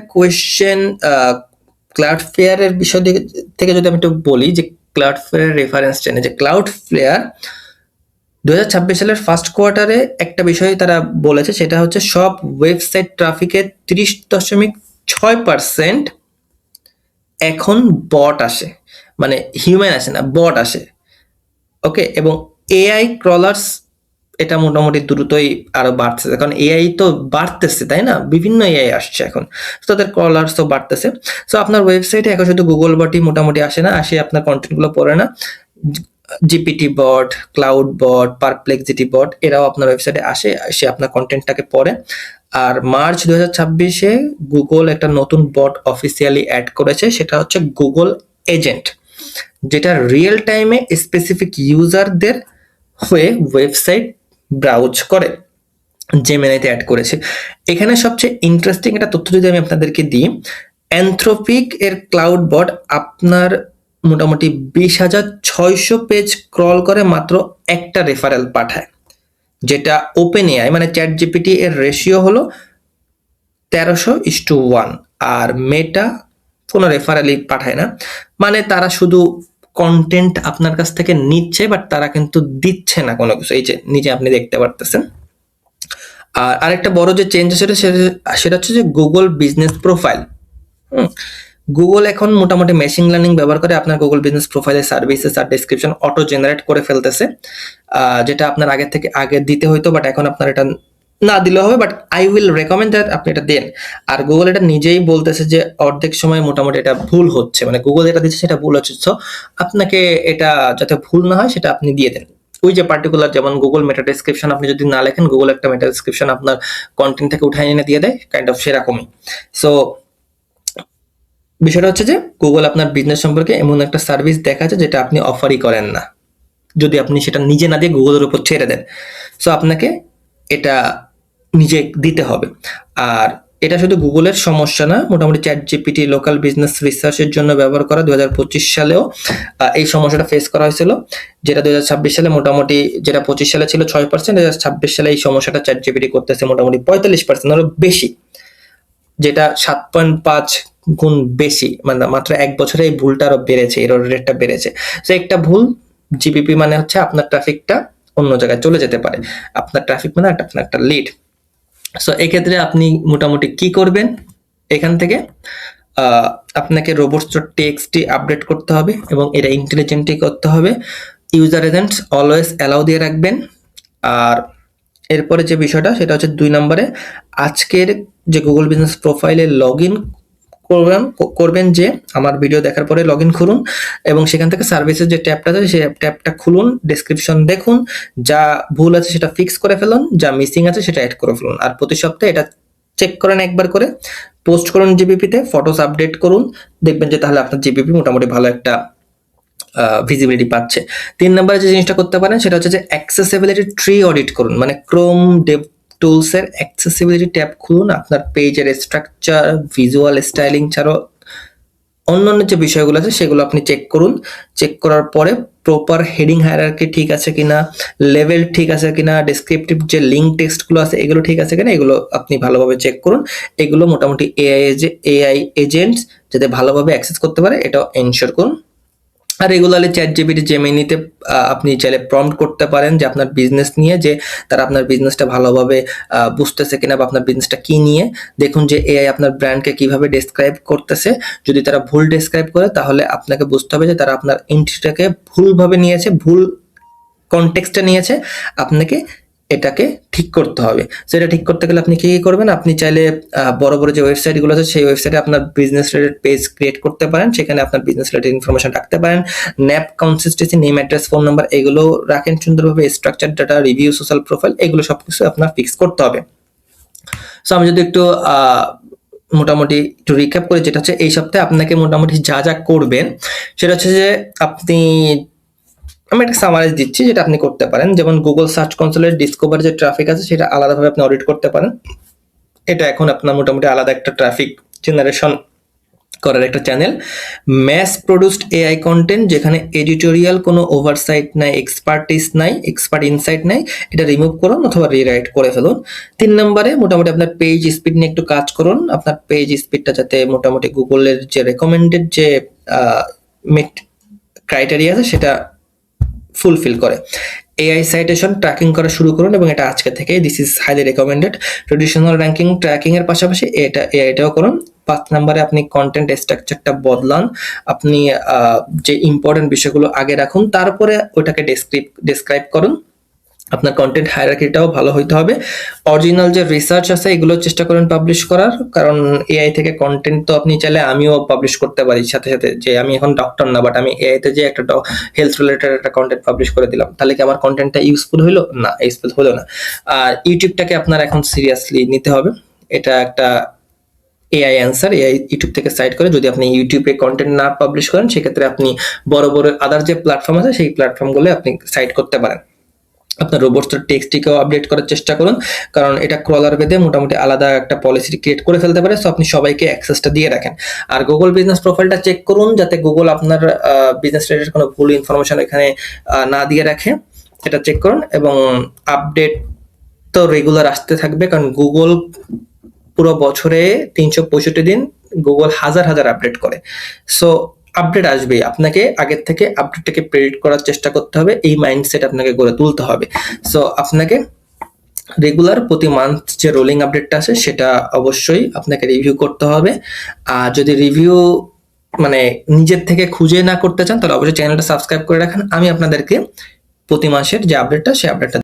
বিষয় থেকে যদি আমি একটু বলি, যে ক্লাউডফ্লেয়ার রেফারেন্স টেনে, যে ক্লাউডফ্লেয়ার 2026 সালের ফার্স্ট কোয়ার্টারে একটা বিষয় তারা বলেছে, সেটা হচ্ছে সব ওয়েবসাইট ট্রাফিকের 30.6% এখন বট আসে, মানে হিউম্যান আসে না, বট আসে। ওকে, এবং এআই ক্রলার্স এটা মোটামুটি দ্রুতই আরো বাড়তেছে, কারণ এআই তো বাড়তেছে, তাই না? বিভিন্ন এআই আসছে এখন, তো তাদের ক্রলার্সও বাড়তেছে। সো আপনার ওয়েবসাইটে এখন শুধু গুগল বটই মোটামুটি আসে না, আসে আপনার কন্টেন্টগুলো পড়ে না, জিপিটি বট, ক্লাউড বট, পারপ্লেক্সিটি বট, এরাও আপনার ওয়েবসাইটে আসে, এসে আপনার কন্টেন্টটাকে পড়ে। আর মার্চ 2026-এ গুগল একটা নতুন বট অফিসিয়ালি অ্যাড করেছে, সেটা হচ্ছে গুগল এজেন্ট, যেটা রিয়েল টাইমে স্পেসিফিক ইউজারদের হয়ে ওয়েবসাইট ব্রাউজ করে, জেমিনাইতে অ্যাড করেছে। এখানে সবচেয়ে ইন্টারেস্টিং একটা তথ্য যদি আমি আপনাদেরকে দিই, অ্যানথ্রোপিক এর ক্লাউড বট আপনার মোটামুটি 20,600 পেজ ক্রল করে মাত্র একটা রেফারেল পাঠায়, যেটা ওপেন এআই মানে চ্যাট জিপিটি এর রেশিও হলো 1300:1, আর মেটা কোনো রেফারেলই পাঠায় না। মানে তারা শুধু কন্টেন্ট আপনার কাছ থেকে নিচ্ছে, বাট তারা কিন্তু দিচ্ছে না কোনো কিছু। এই যে নিজে আপনি দেখতে পারতেছেন। আর আরেকটা বড় যে চেঞ্জ সেটা হচ্ছে যে গুগল বিজনেস প্রোফাইল। গুগল এখন মোটামুটি মেশিন লার্নিং ব্যবহার করে আপনার গুগল বিজনেস প্রোফাইলের সার্ভিসেস আর ডেসক্রিপশন অটো জেনারেট করে ফেলতেছে, যেটা আপনার আগে দিতে হইতো, বাট এখন আপনার এটা না দিলে হবে, but I will recommend that আপনি এটা দেন। আর গুগল এটা নিজেই বলতেছে যে অর্ধেক সময় মোটামুটি এটা ভুল হচ্ছে, মানে গুগল যেটা দিচ্ছে সেটা ভুল হচ্ছে, তো আপনাকে এটা যাতে ভুল না হয় সেটা আপনি দিয়ে দেন। ওই যে পার্টিকুলার, যেমন গুগল মেটা ডেসক্রিপশন আপনি যদি না লেখেন, গুগল একটা মেটা ডেসক্রিপশন আপনার কন্টেন্ট থেকে উঠাই এনে দিয়ে দেয়, কাইন্ড অফ সেরকমই। সো বিষয়টা হচ্ছে যে গুগল আপনার বিজনেস সম্পর্কে এমন একটা সার্ভিস দেখাচ্ছে যেটা আপনি অফারই করেন না, যদি আপনি সেটা নিজে না দিয়ে গুগলের উপর ছেড়ে দেন। সো আপনাকে এটা নিজে দিতে হবে। আর এটা শুধু গুগলের সমস্যা না, মোটামুটি চ্যাট জিপিটি লোকাল বিজনেস রিসার্চের জন্য ব্যবহার করা 2025 সালেও এই সমস্যাটা ফেস করা হয়েছিল, যেটা 2026 সালে মোটামুটি, যেটা 25 সালে ছিল 6%, 2026 সালে এই সমস্যাটা চ্যাট জিপিটি করতেছে মোটামুটি 45%, আরো বেশি, যেটা 7.5 গুণ বেশি, মানে মাত্র 1 বছরে এই ভুলটা আরো বেড়েছে, এরর রেটটা বেড়েছে। তো একটা ভুল জিপিপি মানে হচ্ছে আপনার ট্রাফিকটা অন্য জায়গায় চলে যেতে পারে, আপনার ট্রাফিক মানে আপনার একটা লিড। সো এক্ষেত্রে আপনি মোটামুটি কি করবেন, এখান থেকে আপনাকে robots.txt আপডেট করতে হবে, এবং এটা ইন্টেলিজেন্টই করতে হবে। ইউজার এজেন্টস অলওয়েজ অ্যালাউ দিয়ে রাখবেন। আর এরপরে যে বিষয়টা সেটা হচ্ছে 2 নম্বরে, আজকের যে গুগল বিজনেস প্রোফাইলে লগ ইন করবেন, যে আমার ভিডিও দেখার পরে লগ ইন করুন, এবং সেখান থেকে সার্ভিসের যে ট্যাবটা আছে সেই ট্যাবটা খুলুন, ডেসক্রিপশন দেখুন, যা ভুল আছে সেটা ফিক্স করে ফেলুন, যা মিসিং আছে সেটা অ্যাড করে ফেলুন। আর প্রতি সপ্তাহে এটা চেক করেন একবার করে, পোস্ট করুন জিপিপিতে, ফটোস আপডেট করুন, দেখবেন যে তাহলে আপনার জিপিপি মোটামুটি ভালো একটা ভিজিবিলিটি পাচ্ছে। 3 নম্বরে যে জিনিসটা করতে পারেন সেটা হচ্ছে যে অ্যাক্সেসিবিলিটি ট্রি অডিট করুন, মানে ক্রোম ডেভ টুলস এর অ্যাক্সেসিবিলিটি ট্যাব খুলুন, আপনার পেজের স্ট্রাকচার, ভিজুয়াল স্টাইলিং ছাড়াও অন্যান্য যে বিষয়গুলো আছে সেগুলো আপনি চেক করুন। চেক করার পরে প্রপার হেডিং হায়ারার্কি ঠিক আছে কিনা, লেভেল ঠিক আছে কিনা, ডেসক্রিপটিভ যে লিঙ্ক টেক্সটগুলো আছে এগুলো ঠিক আছে কিনা, এগুলো আপনি ভালোভাবে চেক করুন। এগুলো মোটামুটি এআই এজেন্টস যাতে ভালোভাবে অ্যাক্সেস করতে পারে এটাও এনশিওর করুন। আর রেগুলারলি চ্যাট জিপিটি জেমিনিতে আপনি চাইলে প্রম্পট করতে পারেন যে আপনার বিজনেস নিয়ে, যে তারা আপনার বিজনেসটা ভালোভাবে বুঝতেছে কিনা, বা আপনার বিজনেসটা কি নিয়ে। দেখুন যে এআই আপনার ব্র্যান্ডকে কিভাবে ডেসক্রাইব করতেছে, যদি তারা ভুল ডেসক্রাইব করে তাহলে আপনাকে বুঝতে হবে যে তারা আপনার এন্ট্রিটাকে ভুলভাবে নিয়েছে, ভুল কনটেক্সটে নিয়েছে, আপনাকে এটাকে ঠিক করতে হবে। সেটা ঠিক করতে গেলে আপনি কি করবেন, আপনি চাইলে বড় বড় যে ওয়েবসাইটগুলো আছে সেই ওয়েবসাইটে আপনার বিজনেস রিলেটেড পেজ ক্রিয়েট করতে পারেন, সেখানে আপনার বিজনেস রিলেটেড ইনফরমেশন রাখতে পারেন, nap, consistency, name, address, phone number এগুলো রাখেন সুন্দরভাবে, structure data, review, social profile, এগুলো সবকিছু আপনার ফিক্স করতে হবে। সো আমি যদি একটু মোটামুটি একটু রিক্যাপ করি, যেটা হচ্ছে এই সপ্তাহে আপনাকে মোটামুটি যা যা করবেন সেটা হচ্ছে যে আপনি আমি একটা সামারাইজ দিচ্ছি যেটা আপনি করতে পারেন। যেমন গুগল সার্চ কনসোলের ডিসকভার যে ট্রাফিক আছে সেটা আলাদাভাবে আপনি অডিট করতে পারেন। এটা এখন আপনার মোটামুটি আলাদা একটা ট্রাফিক জেনারেশন করার একটা channel. Mass produced AI content, যেখানে এডিটোরিয়াল কোনো ওভারসাইট নাই, এক্সপার্ট ইনসাইট নাই, এটা রিমুভ করুন অথবা রিরাইট করে ফেলুন। 3 নম্বরে মোটামুটি আপনার পেজ স্পিড নিয়ে একটু কাজ করুন। আপনার পেজ স্পিডটা যাতে মোটামুটি গুগলের যে রেকমেন্ডেড যে ক্রাইটেরিয়া আছে সেটা ফুলফিল করে। এআই সাইটেশন ট্র্যাকিং করা শুরু করুন এবং এটা আজকে থেকে this is highly recommended. Traditional ranking tracking এর পাশাপাশি এআইটাও করুন। 5 নম্বরে আপনি কন্টেন্ট স্ট্রাকচারটা বদলান। আপনি যে ইম্পর্টেন্ট বিষয়গুলো আগে রাখুন, তারপরে ওটাকে ডেসক্রাইব করুন। আপনার কন্টেন্ট হায়ারার্কিটাও ভালো হইতে হবে। অরিজিনাল যে রিসার্চ আছে এগুলো চেষ্টা করেন পাবলিশ করার, কারণ এআই থেকে কন্টেন্ট তো আপনি চাইলে আমিও পাবলিশ করতে পারি সাথে সাথে, যে আমি এখন ডক্টর না, বাট আমি এআই তে যে একটা হেলথ রিলেটেড একটা কন্টেন্ট পাবলিশ করে দিলাম, তাহলে কি আমার কন্টেন্টটা ইউজফুল হইলো? না, ইউজফুল হলো না। আর ইউটিউবটাকে আপনার এখন সিরিয়াসলি নিতে হবে। এটা একটা এআই অ্যান্সার, এআই ইউটিউব থেকে সাইড করে যদি আপনি ইউটিউবে কন্টেন্ট না পাবলিশ করেন, সেক্ষেত্রে আপনি বড় বড় আদার যে প্ল্যাটফর্ম আছে সেই প্ল্যাটফর্মগুলো আপনি সাইড করতে পারেন। আপনার রোবটসের টেক্সটটিকেও আপডেট করার চেষ্টা করুন, কারণ এটা ক্রলার বেঁধে মোটামুটি আলাদা একটা পলিসি ক্রিয়েট করে ফেলতে পারে। সো আপনি সবাইকে অ্যাক্সেসটা দিয়ে রাখেন। আর গুগল বিজনেস প্রোফাইলটা চেক করুন যাতে গুগল আপনার বিজনেস রিলেটেড কোনো ভুল ইনফরমেশন এখানে না দিয়ে রাখে, এটা চেক করুন। এবং আপডেট তো রেগুলার আসতে থাকবে, কারণ গুগল পুরো বছরে 365 দিন গুগল হাজার হাজার আপডেট করে। সো আপডেট আসবেই, আপনাকে আগের থেকে আপডেটটাকে প্রেডিক্ট করার চেষ্টা করতে হবে, এই মাইন্ডসেট আপনাকে গড়ে তুলতে হবে। সো আপনাকে রেগুলার প্রতি মান্থ যে রোলিং আপডেটটা আছে সেটা অবশ্যই আপনাকে রিভিউ করতে হবে। আর যদি রিভিউ মানে নিজের থেকে খুঁজে না করতে চান, তাহলে অবশ্যই চ্যানেলটা সাবস্ক্রাইব করে রাখেন। আমি আপনাদেরকে প্রতি মাসের যে আপডেটটা সেই আপডেটটা